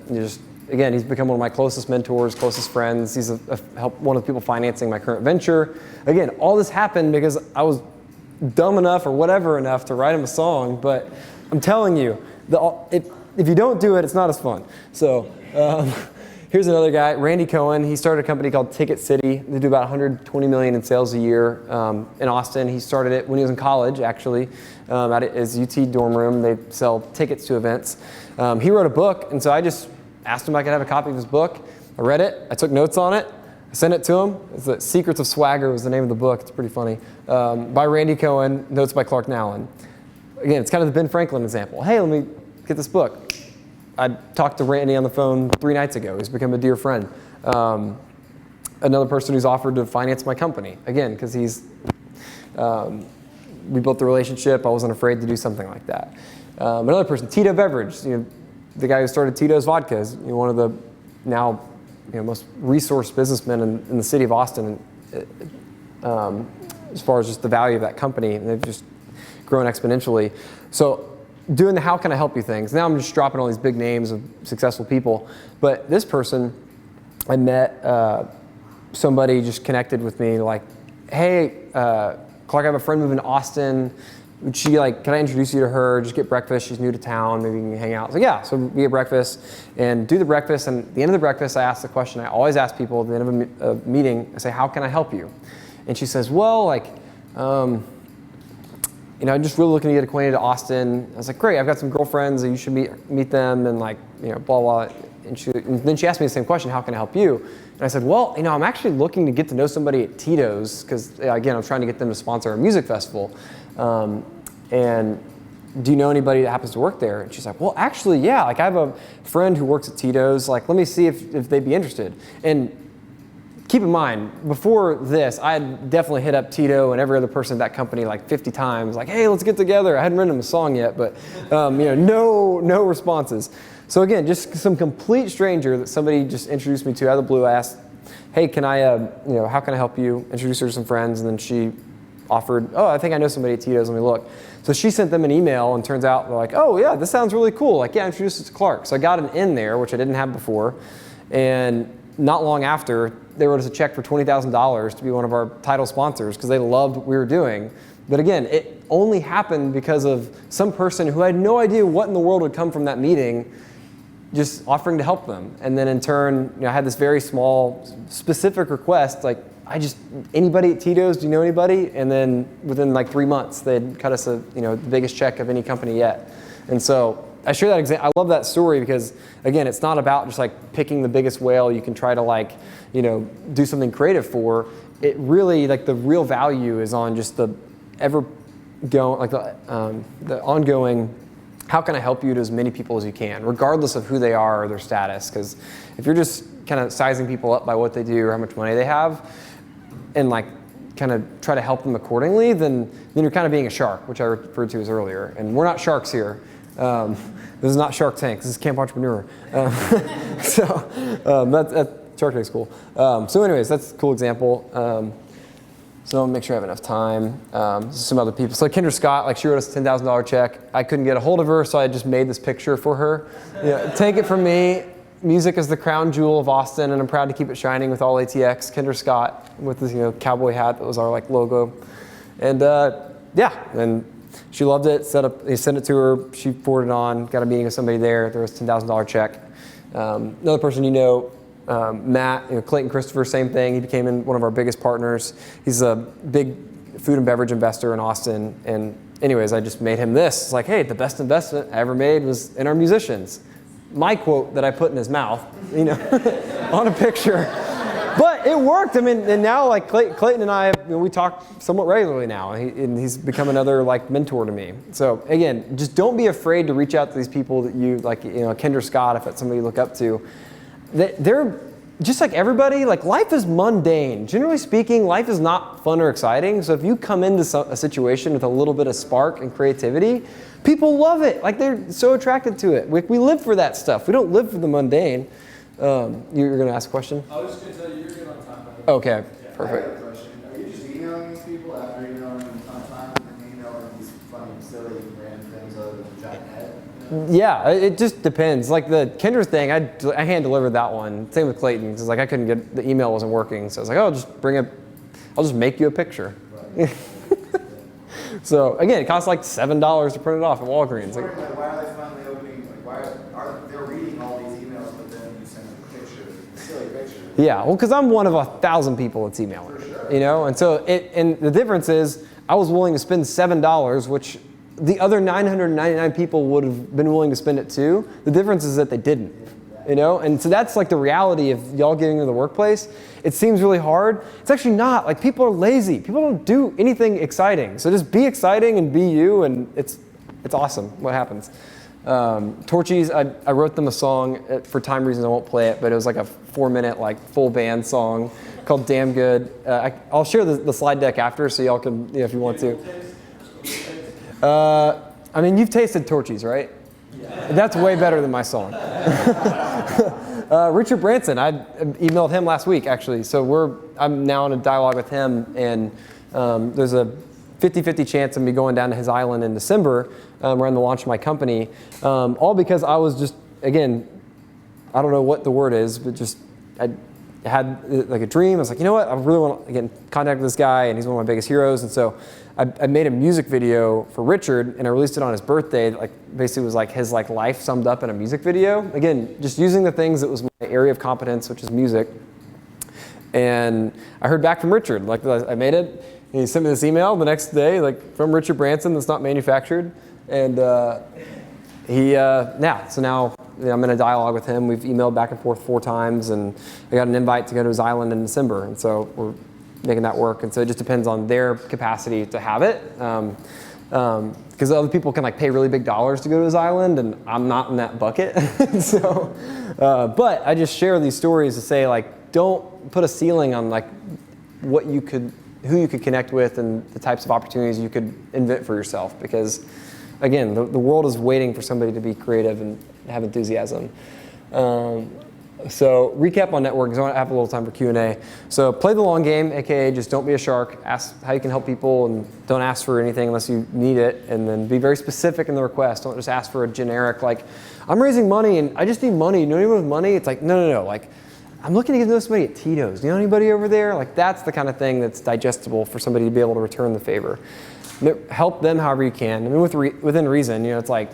Again, he's become one of my closest mentors, closest friends. He's one of the people financing my current venture. Again, all this happened because I was dumb enough or whatever enough to write him a song. But I'm telling you, if you don't do it, it's not as fun. So here's another guy, Randy Cohen. He started a company called Ticket City. They do about 120 million in sales a year in Austin. He started it when he was in college, actually, at his UT dorm room. They sell tickets to events. He wrote a book, and so I just asked him if I could have a copy of his book. I read it. I took notes on it. I sent it to him. It's the Secrets of Swagger was the name of the book. It's pretty funny. By Randy Cohen, notes by Clark Nowlin. Again, it's kind of the Ben Franklin example. Hey, let me get this book. I talked to Randy on the phone 3 nights ago. He's become a dear friend. Another person who's offered to finance my company. Again, because we built the relationship. I wasn't afraid to do something like that. Another person, Tito Beverage. The guy who started Tito's Vodka is one of the now most resourced businessmen in the city of Austin. As far as just the value of that company, and they've just grown exponentially. So doing the how can I help you things. Now I'm just dropping all these big names of successful people. But this person I met somebody just connected with me like, hey, Clark, I have a friend moving to Austin. Would she like, can I introduce you to her? Just get breakfast. She's new to town. Maybe we can hang out. So yeah, so we get breakfast and do the breakfast. And at the end of the breakfast, I ask the question I always ask people at the end of a meeting. I say, how can I help you? And she says, well, like, I'm just really looking to get acquainted to Austin. I was like, great, I've got some girlfriends and you should meet them and like, blah, blah. And then she asked me the same question, how can I help you? And I said, well, I'm actually looking to get to know somebody at Tito's because, again, I'm trying to get them to sponsor a music festival. And do you know anybody that happens to work there? And she's like, well, actually, yeah. Like, I have a friend who works at Tito's. Like, let me see if they'd be interested. And keep in mind, before this, I had definitely hit up Tito and every other person at that company like 50 times. Like, hey, let's get together. I hadn't written them a song yet, but no responses. So again, just some complete stranger that somebody just introduced me to out of the blue. I asked, hey, can I, how can I help you? Introduce her to some friends, and then she offered, oh, I think I know somebody at Tito's, let me look. So she sent them an email, and turns out they're like, oh yeah, this sounds really cool. Like, yeah, introduce us to Clark. So I got an in there, which I didn't have before, and not long after, they wrote us a check for $20,000 to be one of our title sponsors because they loved what we were doing. But again, it only happened because of some person who had no idea what in the world would come from that meeting just offering to help them. And then in turn, I had this very small, specific request, like, anybody at Tito's, do you know anybody? And then within like 3 months, they'd cut us the biggest check of any company yet. And so I share that example. I love that story because, again, it's not about just like picking the biggest whale you can try to do something creative for. It really, like, the real value is on just the the ongoing, how can I help you to as many people as you can, regardless of who they are or their status. Because if you're just kind of sizing people up by what they do or how much money they have, and like kind of try to help them accordingly, then you're kind of being a shark, which I referred to as earlier. And we're not sharks here. This is not Shark Tank. This is Camp Entrepreneur. That Shark Tank's cool. So anyways, that's a cool example. So I'll make sure I have enough time. Some other people. So Kendra Scott, she wrote us a $10,000 check. I couldn't get a hold of her, so I just made this picture for her. Take it from me. Music is the crown jewel of Austin, and I'm proud to keep it shining with all ATX. Kendra Scott with this cowboy hat that was our logo. And and she loved it. They sent it to her. She forwarded it on. Got a meeting with somebody there. There was a $10,000 check. Another person Matt, Clayton Christopher, same thing. He became one of our biggest partners. He's a big food and beverage investor in Austin. And anyways, I just made him this. It's like, hey, the best investment I ever made was in our musicians. My quote that I put in his mouth, on a picture. But it worked. And now Clayton and I, we talk somewhat regularly now. And he's become another mentor to me. So again, just don't be afraid to reach out to these people that you Kendra Scott, if that's somebody you look up to. They're just like everybody. Life is mundane. Generally speaking, life is not fun or exciting. So if you come into a situation with a little bit of spark and creativity, people love it. They're so attracted to it. We live for that stuff. We don't live for the mundane. You're going to ask a question?
I was just going to tell you, you're good on time.
Okay,
I
perfect.
have a question. Are you just emailing these people after emailing them a ton of times and emailing these funny, silly, random things other than a giant head?
Yeah, it just depends. The Kendra thing, I hand delivered that one. Same with Clayton, because I couldn't get, the email wasn't working. So I was like, I'll just make you a picture. Right. So again, it costs $7 to print it off at Walgreens.
Why are they finally opening, why are they reading all these emails, but then you send them a picture, a silly picture?
Yeah, well, because I'm one of 1,000 people that's emailing. For sure. And so and the difference is I was willing to spend $7, which the other 999 people would have been willing to spend it too. The difference is that they didn't, And so that's the reality of y'all getting into the workplace. It seems really hard. It's actually not. People are lazy. People don't do anything exciting. So just be exciting and be you, and it's awesome what happens. Torchies, I wrote them a song. For time reasons, I won't play it, but it was a 4-minute full band song called Damn Good. I'll share the slide deck after so y'all can, if you want to. You've tasted Torchies, right? Yeah. That's way better than my song. Richard Branson, I emailed him last week, actually. So I'm now in a dialogue with him, and there's a 50-50 chance of me going down to his island in December around the launch of my company, all because I was just, again, I don't know what the word is, but just I had like a dream. I was like, you know what? I really want to get in contact with this guy, and he's one of my biggest heroes. And so I made a music video for Richard, and I released it on his birthday. Like basically was like his like life summed up in a music video. Again, just using the things that was my area of competence, which is music. And I heard back from Richard. Like I made it, and he sent me this email the next day, like from Richard Branson, that's not manufactured. And so now I'm in a dialogue with him. We've emailed back and forth 4 times, and I got an invite to go to his island in December. And so we're making that work. And so it just depends on their capacity to have it. Because other people can like pay really big dollars to go to his island, and I'm not in that bucket. So, but I just share these stories to say like, don't put a ceiling on like who you could connect with and the types of opportunities you could invent for yourself. Because again, the world is waiting for somebody to be creative and have enthusiasm. So recap on networking, because I want to have a little time for Q&A. So play the long game, aka just don't be a shark. Ask how you can help people, and don't ask for anything unless you need it. And then be very specific in the request. Don't just ask for a generic like, I'm raising money and I just need money. You know anyone with money? It's like, no. Like, I'm looking to get to know somebody at Tito's. Do you know anybody over there? Like that's the kind of thing that's digestible for somebody to be able to return the favor. Help them however you can. I mean, within reason. You know, it's like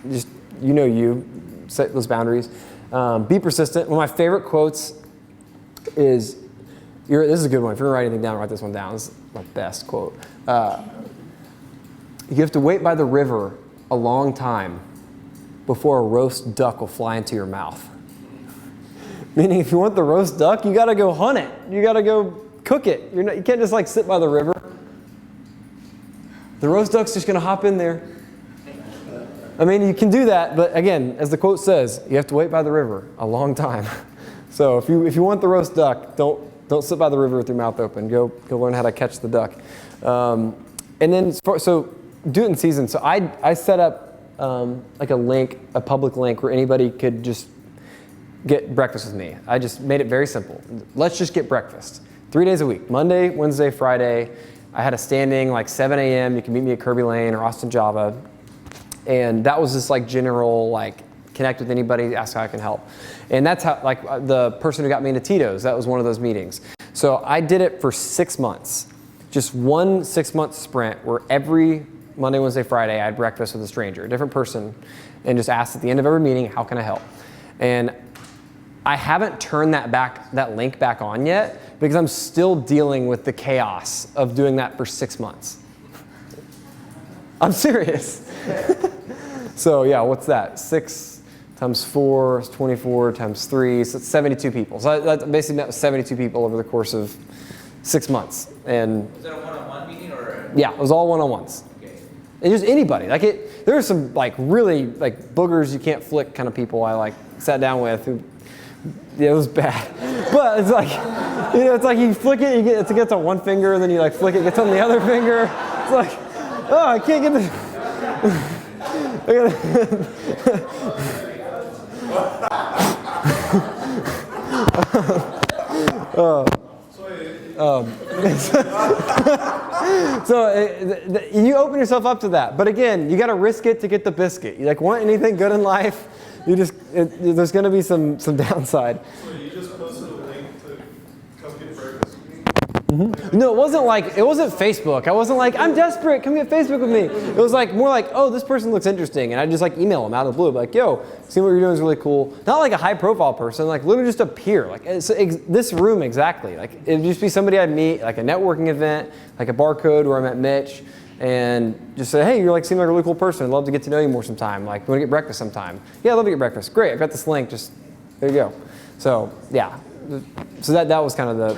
just you set those boundaries. Be persistent. One of my favorite quotes is, this is a good one. If you're gonna write anything down, write this one down. This is my best quote. You have to wait by the river a long time before a roast duck will fly into your mouth. Meaning, if you want the roast duck, you gotta go hunt it. You gotta go cook it. You can't just like sit by the river. The roast duck's just gonna hop in there. I mean, you can do that, but again, as the quote says, you have to wait by the river a long time. So if you want the roast duck, don't sit by the river with your mouth open. Go learn how to catch the duck. And then so do it in season. So I set up like a public link where anybody could just get breakfast with me. I just made it very simple. Let's just get breakfast. 3 days a week, Monday, Wednesday, Friday. I had a standing like 7 a.m. You can meet me at Kirby Lane or Austin Java. And that was just like general, like connect with anybody, ask how I can help. And that's how, like the person who got me into Tito's, that was one of those meetings. So I did it for 6 months, just one 6-month sprint where every Monday, Wednesday, Friday, I had breakfast with a stranger, a different person, and just asked at the end of every meeting, how can I help? And I haven't turned that link back on yet because I'm still dealing with the chaos of doing that for 6 months. I'm serious. So yeah, what's that? 6 times 4 is 24 times 3, so it's 72 people. So that basically met with 72 people over the course of 6 months. And
was that a one-on-one meeting or?
Yeah, it was all one-on-ones.
Okay.
And just anybody. Like there are some like really like boogers you can't flick kind of people I like sat down with who, yeah, it was bad. But it's like, it's like you flick it, it gets on one finger, then you like flick it, gets on the other finger. It's like, oh, I can't get this. So you open yourself up to that, but again, you got to risk it to get the biscuit. You like want anything good in life, there's going to be some downside.
So you just posted a link to come get breakfast with me?
Mm-hmm. No, it wasn't Facebook. I wasn't like, I'm desperate, come get Facebook with me. It was like more like, oh, this person looks interesting, and I just like email them out of the blue, like, yo, see what you're doing is really cool. Not like a high profile person, like literally just appear, like this room exactly. Like it'd just be somebody I'd meet, like a networking event, like a barcode where I met Mitch, and just say, hey, you seem like a really cool person. I'd love to get to know you more sometime. Like, want to get breakfast sometime? Yeah, I'd love to get breakfast. Great, I've got this link. Just there you go. So yeah, so that was kind of the.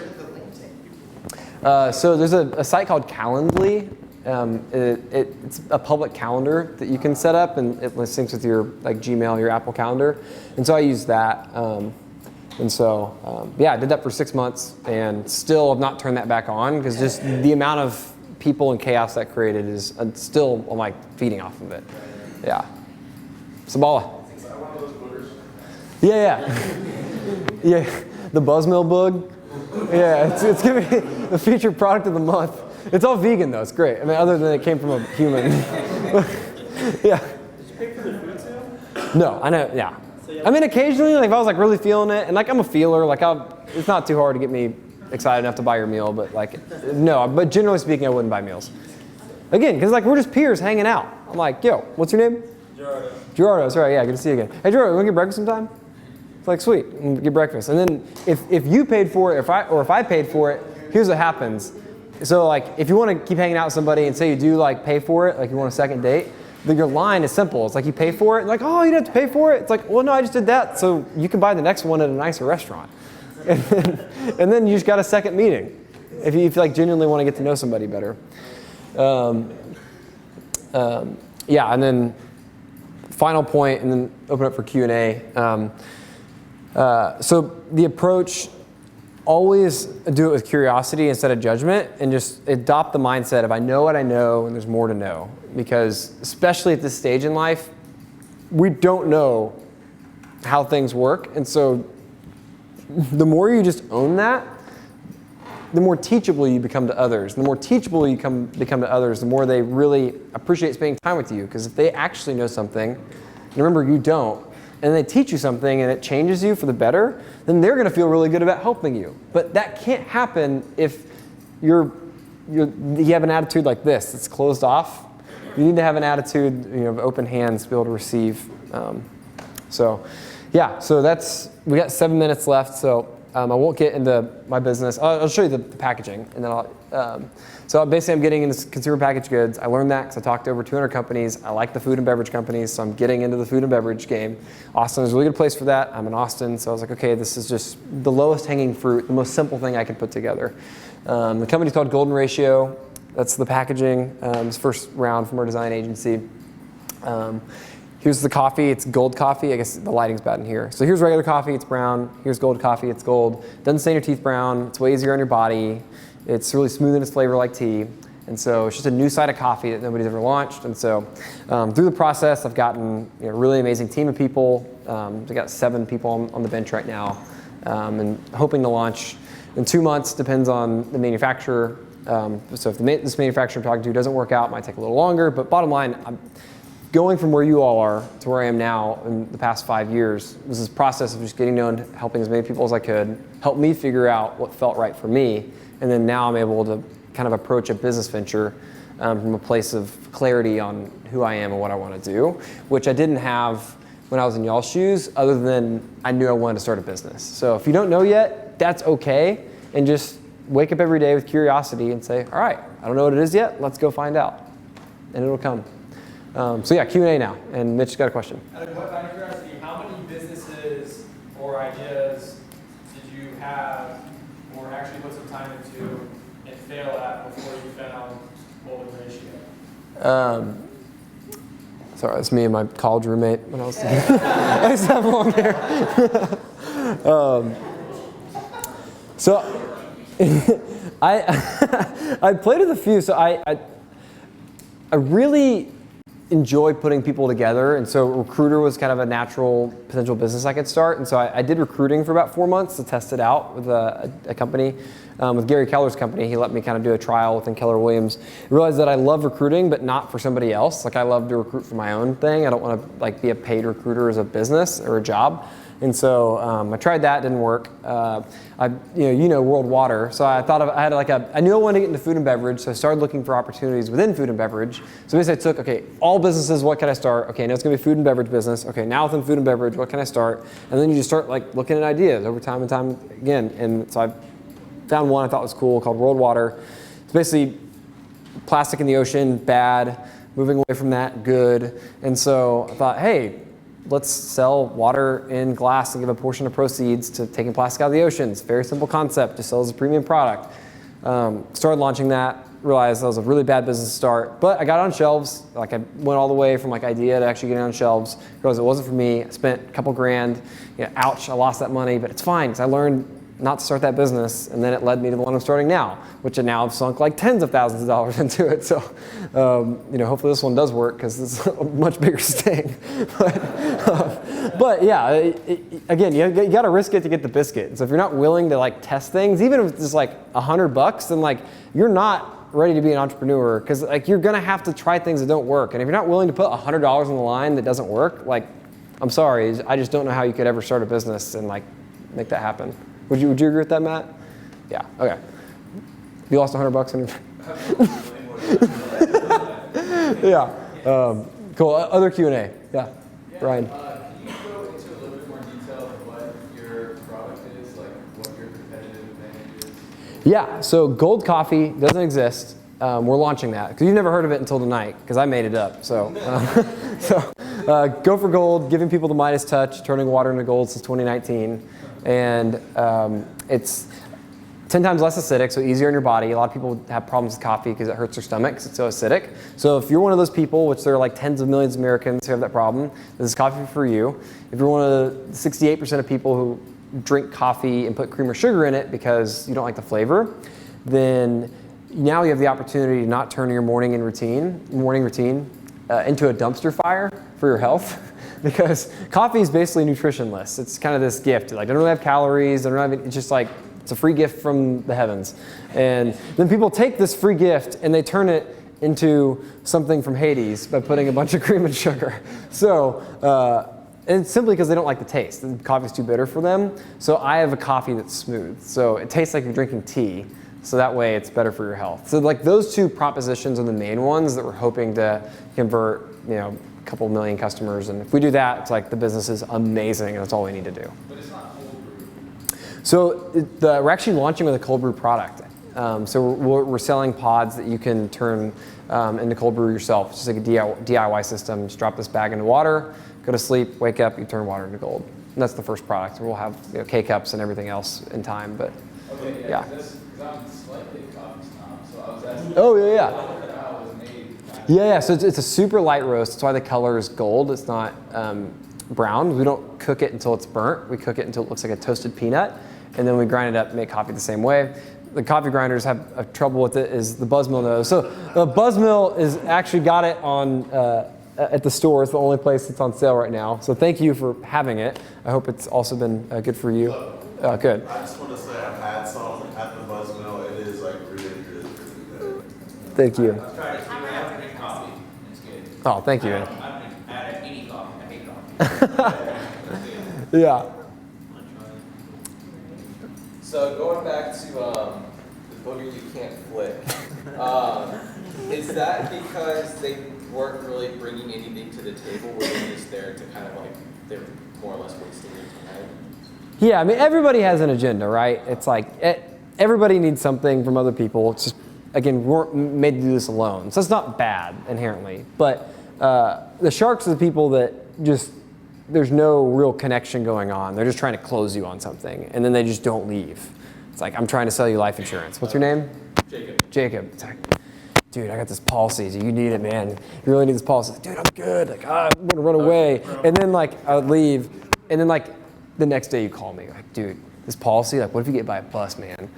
So there's a site called Calendly. It's a public calendar that you can set up, and it syncs with your like Gmail, your Apple Calendar, and so I use that. And so yeah, I did that for 6 months, and still have not turned that back on because just the amount of people and chaos that created is still, I'm like feeding off of it. Yeah. Sabala. Yeah. Yeah. The Buzzmill bug. Yeah, it's gonna be the featured product of the month. It's all vegan though. It's great. I mean, other than it came from a human. Yeah.
Did you pay for the food too?
No, I know. Yeah. I mean, occasionally, like if I was like really feeling it, and like I'm a feeler, like it's not too hard to get me excited enough to buy your meal, but like, no, but generally speaking, I wouldn't buy meals. Again, because like we're just peers hanging out. I'm like, yo, what's your name?
Gerardo.
Gerardo, that's right, yeah, good to see you again. Hey Gerardo, you wanna get breakfast sometime? It's like, sweet, we'll get breakfast. And then if you paid for it, if I paid for it, here's what happens. So like, if you wanna keep hanging out with somebody and say you do like pay for it, like you want a second date, then your line is simple. It's like you pay for it, and like, oh, you didn't have to pay for it? It's like, well, no, I just did that, so you can buy the next one at a nicer restaurant. And then you just got a second meeting if you like genuinely want to get to know somebody better. Yeah, and then final point, and then open up for Q&A. So the approach, always do it with curiosity instead of judgment, and just adopt the mindset of I know what I know and there's more to know. Because especially at this stage in life, we don't know how things work. And so the more you just own that, the more teachable you become to others. The more teachable you become to others, the more they really appreciate spending time with you. Because if they actually know something, and remember you don't, and they teach you something and it changes you for the better, then they're going to feel really good about helping you. But that can't happen if you have an attitude like this. It's closed off. You need to have an attitude, of open hands to be able to receive. So we got 7 minutes left. So I won't get into my business. I'll show you the packaging, and then so basically I'm getting into consumer packaged goods. I learned that because I talked to over 200 companies. I like the food and beverage companies, so I'm getting into the food and beverage game. Austin is a really good place for that. I'm in Austin, so I was like, okay, this is just the lowest hanging fruit, the most simple thing I can put together. The company's called Golden Ratio. That's the packaging. It's first round from our design agency. Here's the coffee. It's gold coffee. I guess the lighting's bad in here. So here's regular coffee. It's brown. Here's gold coffee. It's gold. Doesn't stain your teeth brown. It's way easier on your body. It's really smooth in its flavor like tea. And so it's just a new side of coffee that nobody's ever launched. And so through the process, I've gotten a really amazing team of people. I've got 7 people on the bench right now, and hoping to launch in 2 months. Depends on the manufacturer. So if this manufacturer I'm talking to doesn't work out, it might take a little longer. But bottom line, I'm going from where you all are to where I am now in the past 5 years was this process of just getting known, helping as many people as I could, help me figure out what felt right for me. And then now I'm able to kind of approach a business venture from a place of clarity on who I am and what I want to do, which I didn't have when I was in y'all's shoes, other than I knew I wanted to start a business. So if you don't know yet, that's okay. And just wake up every day with curiosity and say, all right, I don't know what it is yet, let's go find out. And it'll come. So yeah, Q&A now. And Mitch's got a question.
Out of curiosity, how many businesses or ideas did you have or actually put some time into and fail at before you found Golden Ratio?
Sorry, that's me and my college roommate when I was I used to have long hair. So I played with a few. So I really enjoy putting people together, and so recruiter was kind of a natural potential business I could start. And so I did recruiting for about 4 months to test it out with a company, with Gary Keller's company. He let me kind of do a trial within Keller Williams. I realized that I love recruiting, but not for somebody else. Like I love to recruit for my own thing. I don't want to like be a paid recruiter as a business or a job. And so I tried that, didn't work. World Water. So I thought I knew I wanted to get into food and beverage, so I started looking for opportunities within food and beverage. So basically I took, all businesses, what can I start? Okay, now it's gonna be food and beverage business. Okay, now within food and beverage, what can I start? And then you just start like looking at ideas over time and time again. And so I found one I thought was cool called World Water. It's basically plastic in the ocean, bad. Moving away from that, good. And so I thought, hey, let's sell water in glass and give a portion of proceeds to taking plastic out of the ocean. It's a very simple concept, just sell as a premium product. Started launching that, realized that was a really bad business to start, but I got on shelves. Like I went all the way from like idea to actually getting on shelves. Realized it wasn't for me. I spent a couple grand. Ouch, I lost that money, but it's fine because I learned not to start that business, and then it led me to the one I'm starting now, which I now have sunk like tens of thousands of dollars into it. So, hopefully this one does work because it's a much bigger sting. But yeah, again, you got to risk it to get the biscuit. So if you're not willing to like test things, even if it's just like $100, then like you're not ready to be an entrepreneur because like you're gonna have to try things that don't work. And if you're not willing to put $100 on the line that doesn't work, like I'm sorry, I just don't know how you could ever start a business and like make that happen. Would you agree with that, Matt? Yeah. Okay. You lost $100 on your. Yeah. Cool. Other Q&A. Yeah. Brian.
Can you go into a little bit more detail of what your product is, like what your competitive advantage is?
Yeah. So Gold Coffee doesn't exist. We're launching that because you've never heard of it until tonight because I made it up. So, Go for Gold, giving people the Midas touch, turning water into gold since 2019, and it's 10 times less acidic, so easier on your body. A lot of people have problems with coffee because it hurts their stomach because it's so acidic. So if you're one of those people, which there are like tens of millions of Americans who have that problem, this is coffee for you. If you're one of the 68% of people who drink coffee and put cream or sugar in it because you don't like the flavor, then now you have the opportunity to not turn your morning routine into a dumpster fire for your health. Because coffee is basically nutritionless. It's kind of this gift. Like, it doesn't really have calories. It's just like, it's a free gift from the heavens. And then people take this free gift and they turn it into something from Hades by putting a bunch of cream and sugar. So, and it's simply because they don't like the taste. The coffee's too bitter for them. So I have a coffee that's smooth. So it tastes like you're drinking tea. So that way it's better for your health. So like those two propositions are the main ones that we're hoping to convert, a couple million customers. And if we do that, it's like the business is amazing and that's all we need to do.
But it's not cold brew.
So we're actually launching with a cold brew product. So we're selling pods that you can turn into cold brew yourself. It's just like a DIY system. Just drop this bag into water, go to sleep, wake up, you turn water into gold. And that's the first product. We'll have K-cups and everything else in time, but
Okay,
yeah.
Because I'm slightly a coffee snob, so I was asking.
Oh, yeah.
How it was made.
Yeah. So it's a super light roast. That's why the color is gold. It's not brown. We don't cook it until it's burnt. We cook it until it looks like a toasted peanut, and then we grind it up and make coffee the same way. The coffee grinders have trouble with it is the Buzzmill knows. So the Buzzmill is actually got it on at the store. It's the only place that's on sale right now. So thank you for having it. I hope it's also been good for you. Good.
I just want to say I've had some at the Buzzmill. It is like really good.
Thank you.
I've tried it too. I haven't drank coffee. It's good.
Oh, thank you.
I don't add any coffee. I hate coffee.
Yeah.
So going back to the booger you can't flip, is that because they weren't really bringing anything to the table? Were they just there to kind of like, they're more or less wasting their time?
Yeah, I mean, everybody has an agenda, right? It's like everybody needs something from other people. It's just, again, we weren't made to do this alone. So it's not bad inherently. But the sharks are the people that just, there's no real connection going on. They're just trying to close you on something, and then they just don't leave. It's like, I'm trying to sell you life insurance. What's your name?
Jacob.
Jacob. It's like, dude, I got this policy. You need it, man. You really need this policy. Dude, I'm good. Like, I'm gonna run away. And then like, I would leave, and then like, the next day you call me, like, dude, this policy, like, what if you get by a bus, man?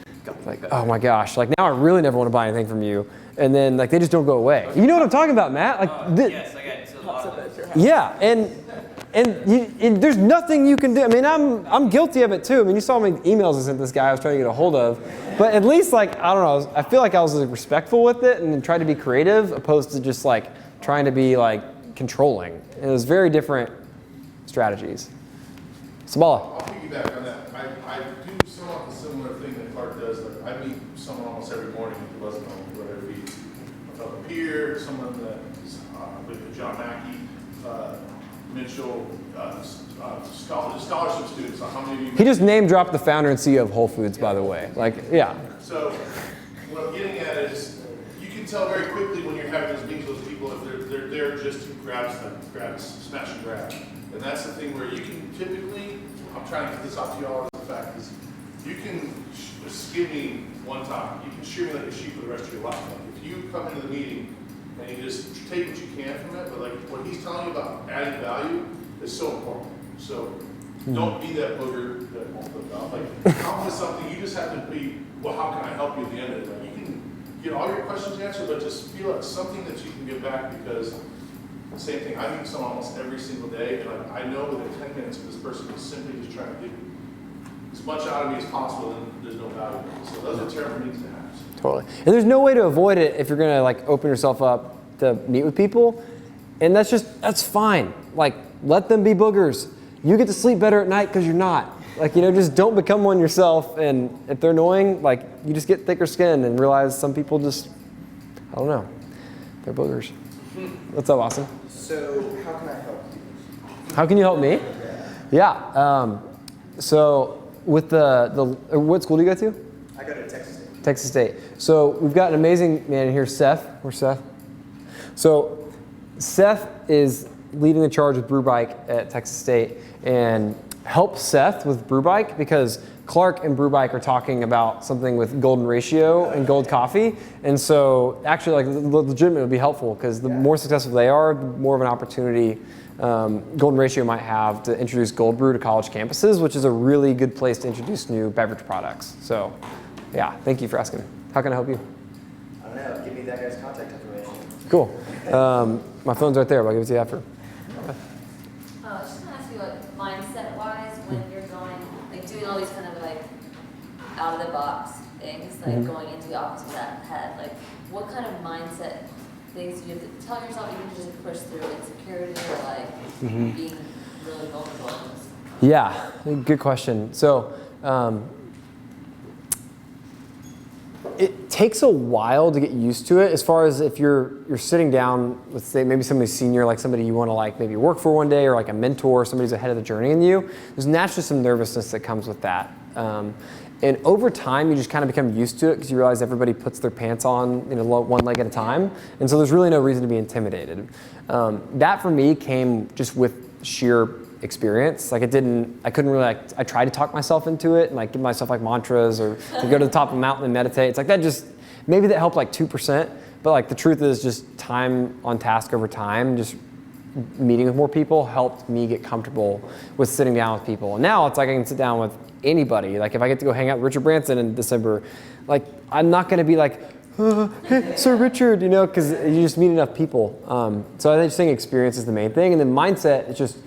Like, oh my gosh, like now I really never want to buy anything from you. And then like, they just don't go away. You know what I'm talking about, Matt? Like,
Yes, I got it. A lot of that.
yeah, and there's nothing you can do. I mean, I'm guilty of it too. I mean, you saw my emails I sent this guy I was trying to get a hold of. But at least like, I don't know, I feel like I was like, respectful with it and tried to be creative opposed to just like trying to be like controlling. It was very different strategies. Sabala.
I'll piggyback on that. I do somewhat a similar thing that Clark does. Like I meet someone almost every morning at the Buzzmill, whether it be a fellow peer, someone that's with John Mackey, Mitchell, scholarship students. So how many of you?
He just name dropped the founder and CEO of Whole Foods, by the way. Like, yeah.
So what I'm getting at is you can tell very quickly when you're having those meetings with those people if they're there just to smash and grab. And that's the thing where you can typically, I'm trying to get this out to y'all as a fact, is you can skim me one time. You can shear me like a sheep for the rest of your life. Like if you come into the meeting and you just take what you can from it, but like what he's telling you about adding value is so important. So don't be that booger that won't put out. Like come with something, you just have to be, well, how can I help you at the end of it? Like you can get all your questions answered, but just feel like something that you can give back because same thing, I meet someone almost every single day, and I know within 10 minutes this person is simply just trying to get as much out of me as possible, and there's no value. So those are terrible needs to have.
Totally. And there's no way to avoid it if you're gonna like open yourself up to meet with people. And that's fine. Like let them be boogers. You get to sleep better at night because you're not. Like, you know, just don't become one yourself. And if they're annoying, like, you just get thicker skin and realize some people just, I don't know, they're boogers. What's up, Austin?
So how can I help you?
How can you help me? Yeah. So with what school do you go to?
I go to Texas State.
Texas State. So we've got an amazing man here, Seth. Where's Seth? So Seth is leading the charge with Brew Bike at Texas State, and help Seth with Brew Bike because Clark and Brew Bike are talking about something with golden ratio and gold coffee. And so actually, like, legitimately, it would be helpful because the more successful they are, the more of an opportunity golden ratio might have to introduce gold brew to college campuses, which is a really good place to introduce new beverage products. So yeah, thank you for asking. How can I help you?
I don't know. Give me that guy's contact information.
Cool. My phone's right there, but I'll give it to you after.
I was just gonna ask you, like, mindset-wise, when you're going, like, doing all these kind of like out-of-the-box things, like going into the office with that head, like, what kind of mindset things do you have to tell yourself you can just push through insecurity or like being really vulnerable?
Yeah, good question. So it takes a while to get used to it. As far as if you're sitting down with, say, maybe somebody senior, like somebody you want to like maybe work for one day, or like a mentor, somebody's ahead of the journey in you. There's naturally some nervousness that comes with that. And over time, you just kind of become used to it because you realize everybody puts their pants on, you know, one leg at a time. And so there's really no reason to be intimidated. That for me came just with sheer experience. Like I couldn't really, I tried to talk myself into it and like give myself like mantras or to go to the top of a mountain and meditate. It's like that just, maybe that helped like 2%, but like the truth is just time on task over time, just meeting with more people helped me get comfortable with sitting down with people. And now it's like I can sit down with anybody. Like if I get to go hang out with Richard Branson in December, like I'm not gonna be like, hey, Sir Richard, you know, because you just meet enough people. So I think experience is the main thing. And then mindset is just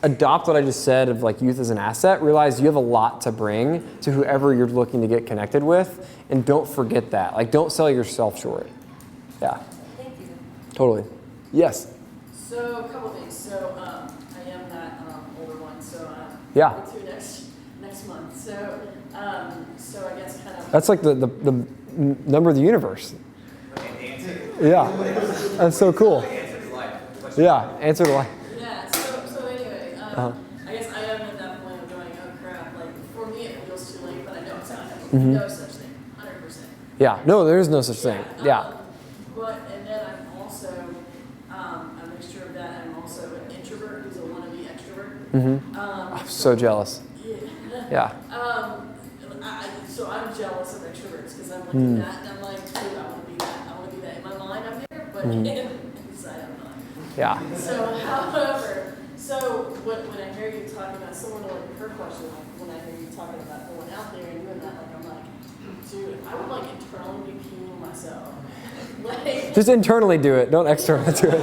adopt what I just said of like youth as an asset. Realize you have a lot to bring to whoever you're looking to get connected with. And don't forget that. Like don't sell yourself short. Yeah.
Thank you.
Totally. Yes.
So a couple things. So I am that older one. So
Yeah.
42 next month. So I guess kind of.
That's like the number of the universe. Yeah. That's so cool. Yeah. Answer to life.
Yeah. So anyway, I guess I am at that point of going, oh crap. Like for me, it feels too late, but I know it's not. No such thing. 100%.
Yeah. No, there is no such thing. Yeah.
But and then I'm also a mixture of that. I'm also an introvert who's a wannabe extrovert.
I'm so jealous. Yeah.
So I'm jealous of extroverts because I'm looking at that and I'm like, dude, I want to be that. I want to be that. In my mind, I'm there, but inside, I'm not.
Yeah.
So, however, when I hear you talking about someone like her question, like when I hear you talking about going out there and doing that, like I'm like, dude, I would like internally be peeing myself. Like,
Just internally do it. Don't externally do it.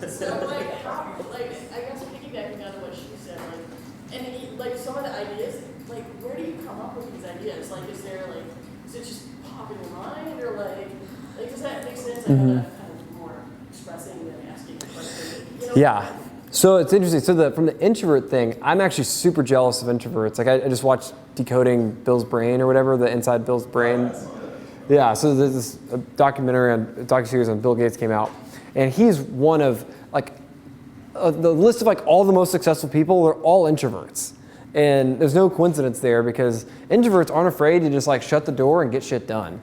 so like, how, like I guess piggybacking on what she said, like, and like some of the ideas, like where do you come up with these ideas? Like, is it just pop in your mind, or like does that make sense? Like, kind of more expressing than asking a question. You know?
Yeah. So it's interesting. So from the introvert thing, I'm actually super jealous of introverts. Like I just watched Decoding Bill's Brain or whatever, the Inside Bill's Brain. Yeah. So there's this docuseries on Bill Gates came out, and he's one of like the list of like all the most successful people are all introverts. And there's no coincidence there because introverts aren't afraid to just like shut the door and get shit done.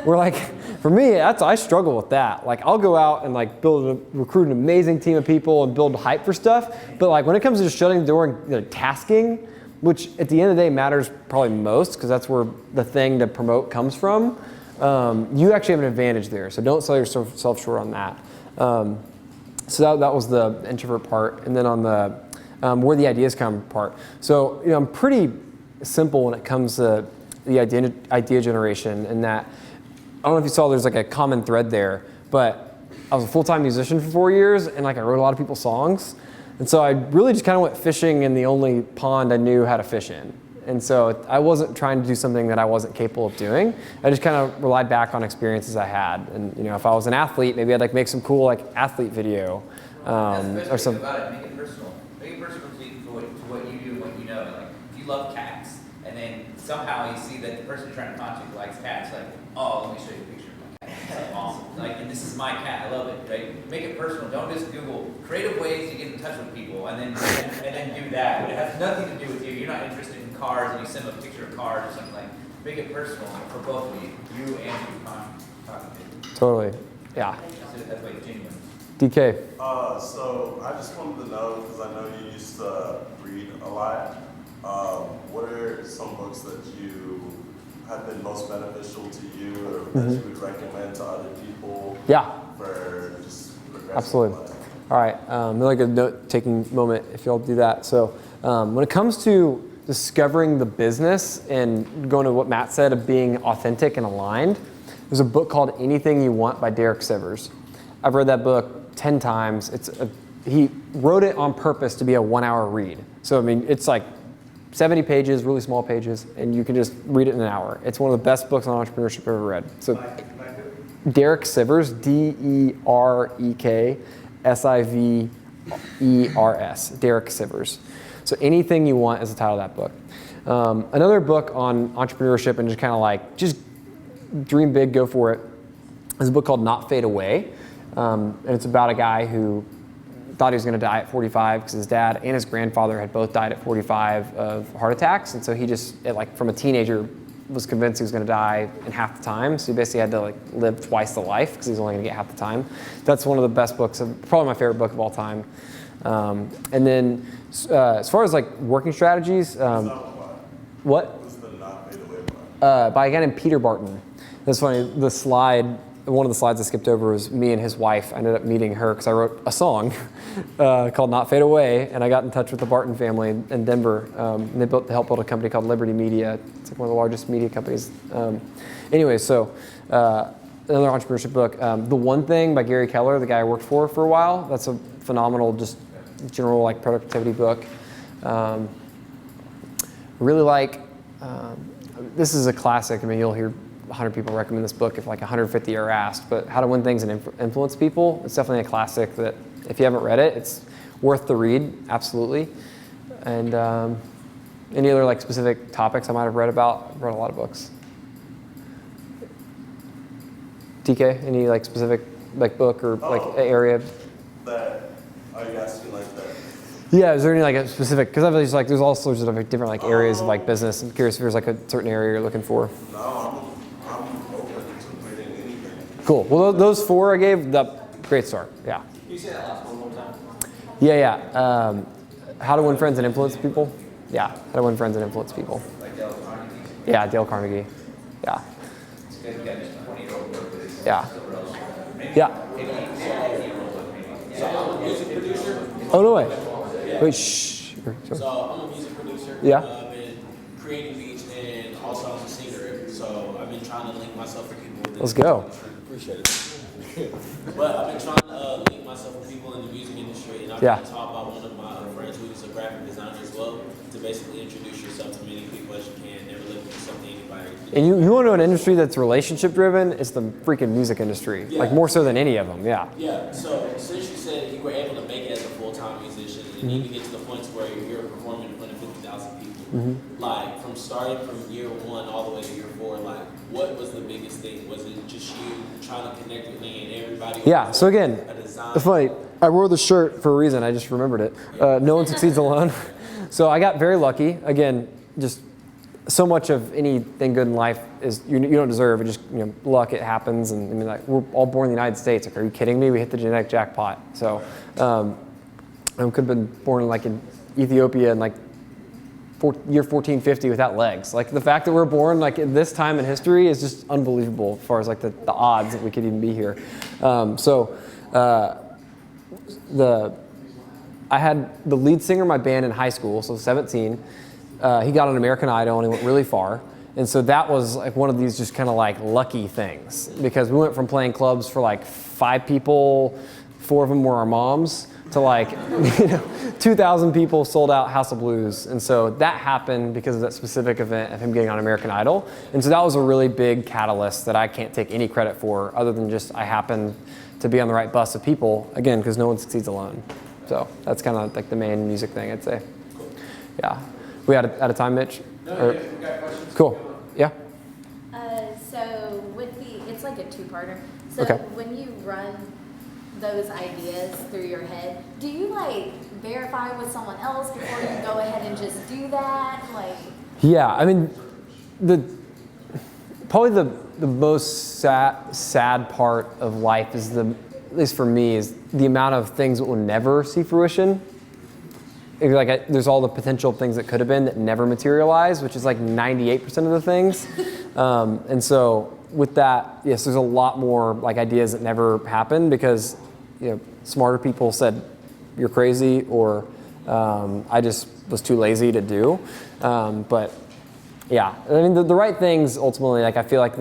We're like, for me, I struggle with that. Like I'll go out and like recruit an amazing team of people and build hype for stuff. But like when it comes to just shutting the door and tasking, which at the end of the day matters probably most because that's where the thing to promote comes from, you actually have an advantage there. So don't sell yourself short on that. So that was the introvert part. And then on the where the ideas come part. So I'm pretty simple when it comes to the idea generation in that, I don't know if you saw there's like a common thread there, but I was a full-time musician for 4 years and like I wrote a lot of people's songs. And so I really just kind of went fishing in the only pond I knew how to fish in. And so I wasn't trying to do something that I wasn't capable of doing. I just kind of relied back on experiences I had. And if I was an athlete, maybe I'd like make some cool like athlete video.
That's the
or
best
some.
way to go about it. Make it personal. Make it personal to what you do and what you know. Like, if you love cats, and then somehow you see that the person you're trying to contact likes cats, like, oh, let me show you a picture of my cat. It's like, awesome. Like, and this is my cat. I love it. Right? Make it personal. Don't just Google creative ways to get in touch with people, and then do that. It has nothing to do with you. You're not interested in cars, and you send them a picture of cars or something like. Make it personal for both of you and you talking to.
Totally. Yeah.
So that's like genuine.
DK.
So I just wanted to know, because I know you used to read a lot, what are some books that you have been most beneficial to you or that you would recommend to other people for just progressing?
Absolutely.
in life?
All right, like a note-taking moment if y'all do that. So when it comes to discovering the business and going to what Matt said of being authentic and aligned, there's a book called Anything You Want by Derek Sivers. I've read that book 10 times. He wrote it on purpose to be a 1-hour read. So, I mean, it's like 70 pages, really small pages, and you can just read it in an hour. It's one of the best books on entrepreneurship I've ever read. So, Derek Sivers, Dereksivers, Derek Sivers. So Anything You Want is the title of that book. Another book on entrepreneurship and just kind of like, just dream big, go for it, is a book called Not Fade Away. And it's about a guy who thought he was going to die at 45 because his dad and his grandfather had both died at 45 of heart attacks. And so he just, from a teenager, was convinced he was going to die in half the time. So he basically had to live twice the life because he was only going to get half the time. That's one of the best books, probably my favorite book of all time. And then as far as working strategies, what?
Who's the Not Fade Away by?
By a guy named Peter Barton. That's funny. One of the slides I skipped over was me and his wife. I ended up meeting her because I wrote a song called Not Fade Away, and I got in touch with the Barton family in Denver. And they helped build a company called Liberty Media. It's one of the largest media companies. Anyway, so another entrepreneurship book, The One Thing by Gary Keller, the guy I worked for a while. That's a phenomenal, just general productivity book. Really this is a classic. I mean, you'll hear 100 people recommend this book if 150 are asked, but How to Win Things and Influence People. It's definitely a classic that if you haven't read it, it's worth the read, absolutely. And any other specific topics I might have read about? I've read a lot of books. DK, any specific book or area?
Are you asking that?
Yeah, is there any a specific, because I've just there's all sorts of different areas of business. I'm curious if there's a certain area you're looking for.
No, I'm open to reading anything.
Cool. Well, those 4 I gave, great start. Yeah.
Can you say that last one more time?
Yeah. How to Win Friends and Influence People. Yeah. How to Win Friends and Influence People.
Like Dale Carnegie.
Yeah, Dale Carnegie. Yeah.
It's good. You got this 20-year-old book, but it's
Yeah.
still relevant. Maybe
Yeah.
80-year-old book, maybe.
So I'm a music producer.
Oh, no way. Wait, shh.
So I'm a music producer.
Yeah.
I've been creating beats and also I'm a singer. So I've been trying to link myself with people. Within
Let's
the
go.
music industry. Appreciate it. But I've been trying to link myself with people in the music industry, and I've
Yeah.
been taught by one of my friends who is a graphic designer as well to basically introduce yourself to many people as you can. Never limit yourself to anybody.
And you want to know an industry that's relationship driven? It's the freaking music industry.
Yeah.
More so than any of them. Yeah.
Yeah, so since you said you were able to make it as a full-time musician and even get to the point where you're performing in front of 50,000 people, from starting from year 1 all the way to year 4, what was the biggest thing? Was it just you trying to connect with me and everybody?
Yeah, so again,
a design?
it's funny. I wore the shirt for a reason. I just remembered it. No one succeeds alone. So I got very lucky. Again, just so much of anything good in life is you don't deserve it. Just luck. It happens, and I mean, we're all born in the United States. Are you kidding me? We hit the genetic jackpot. So I could have been born in Ethiopia in year 1450 without legs. The fact that we're born at this time in history is just unbelievable as far as the odds that we could even be here. I had the lead singer of my band in high school, so 17. He got on American Idol and he went really far. And so that was one of these just kind of lucky things, because we went from playing clubs for 5 people, 4 of them were our moms, to 2,000 people sold out House of Blues. And so that happened because of that specific event of him getting on American Idol. And so that was a really big catalyst that I can't take any credit for other than just I happened to be on the right bus of people, again, because no one succeeds alone. So that's kind of like the main music thing, I'd say. Yeah. We out of time, Mitch?
No, we got questions.
Cool. Yeah?
So with it's like a two-parter. So
Okay.
when you run those ideas through your head, do you like verify with someone else before you go ahead and just do that? Like,
Yeah, I mean, probably the most sad part of life is at least for me, is the amount of things that will never see fruition. Like there's all the potential things that could have been that never materialize, which is like 98% of the things. And so with that, yes, there's a lot more like ideas that never happen because smarter people said you're crazy, or I just was too lazy to do. But yeah, I mean the right things ultimately, like I feel like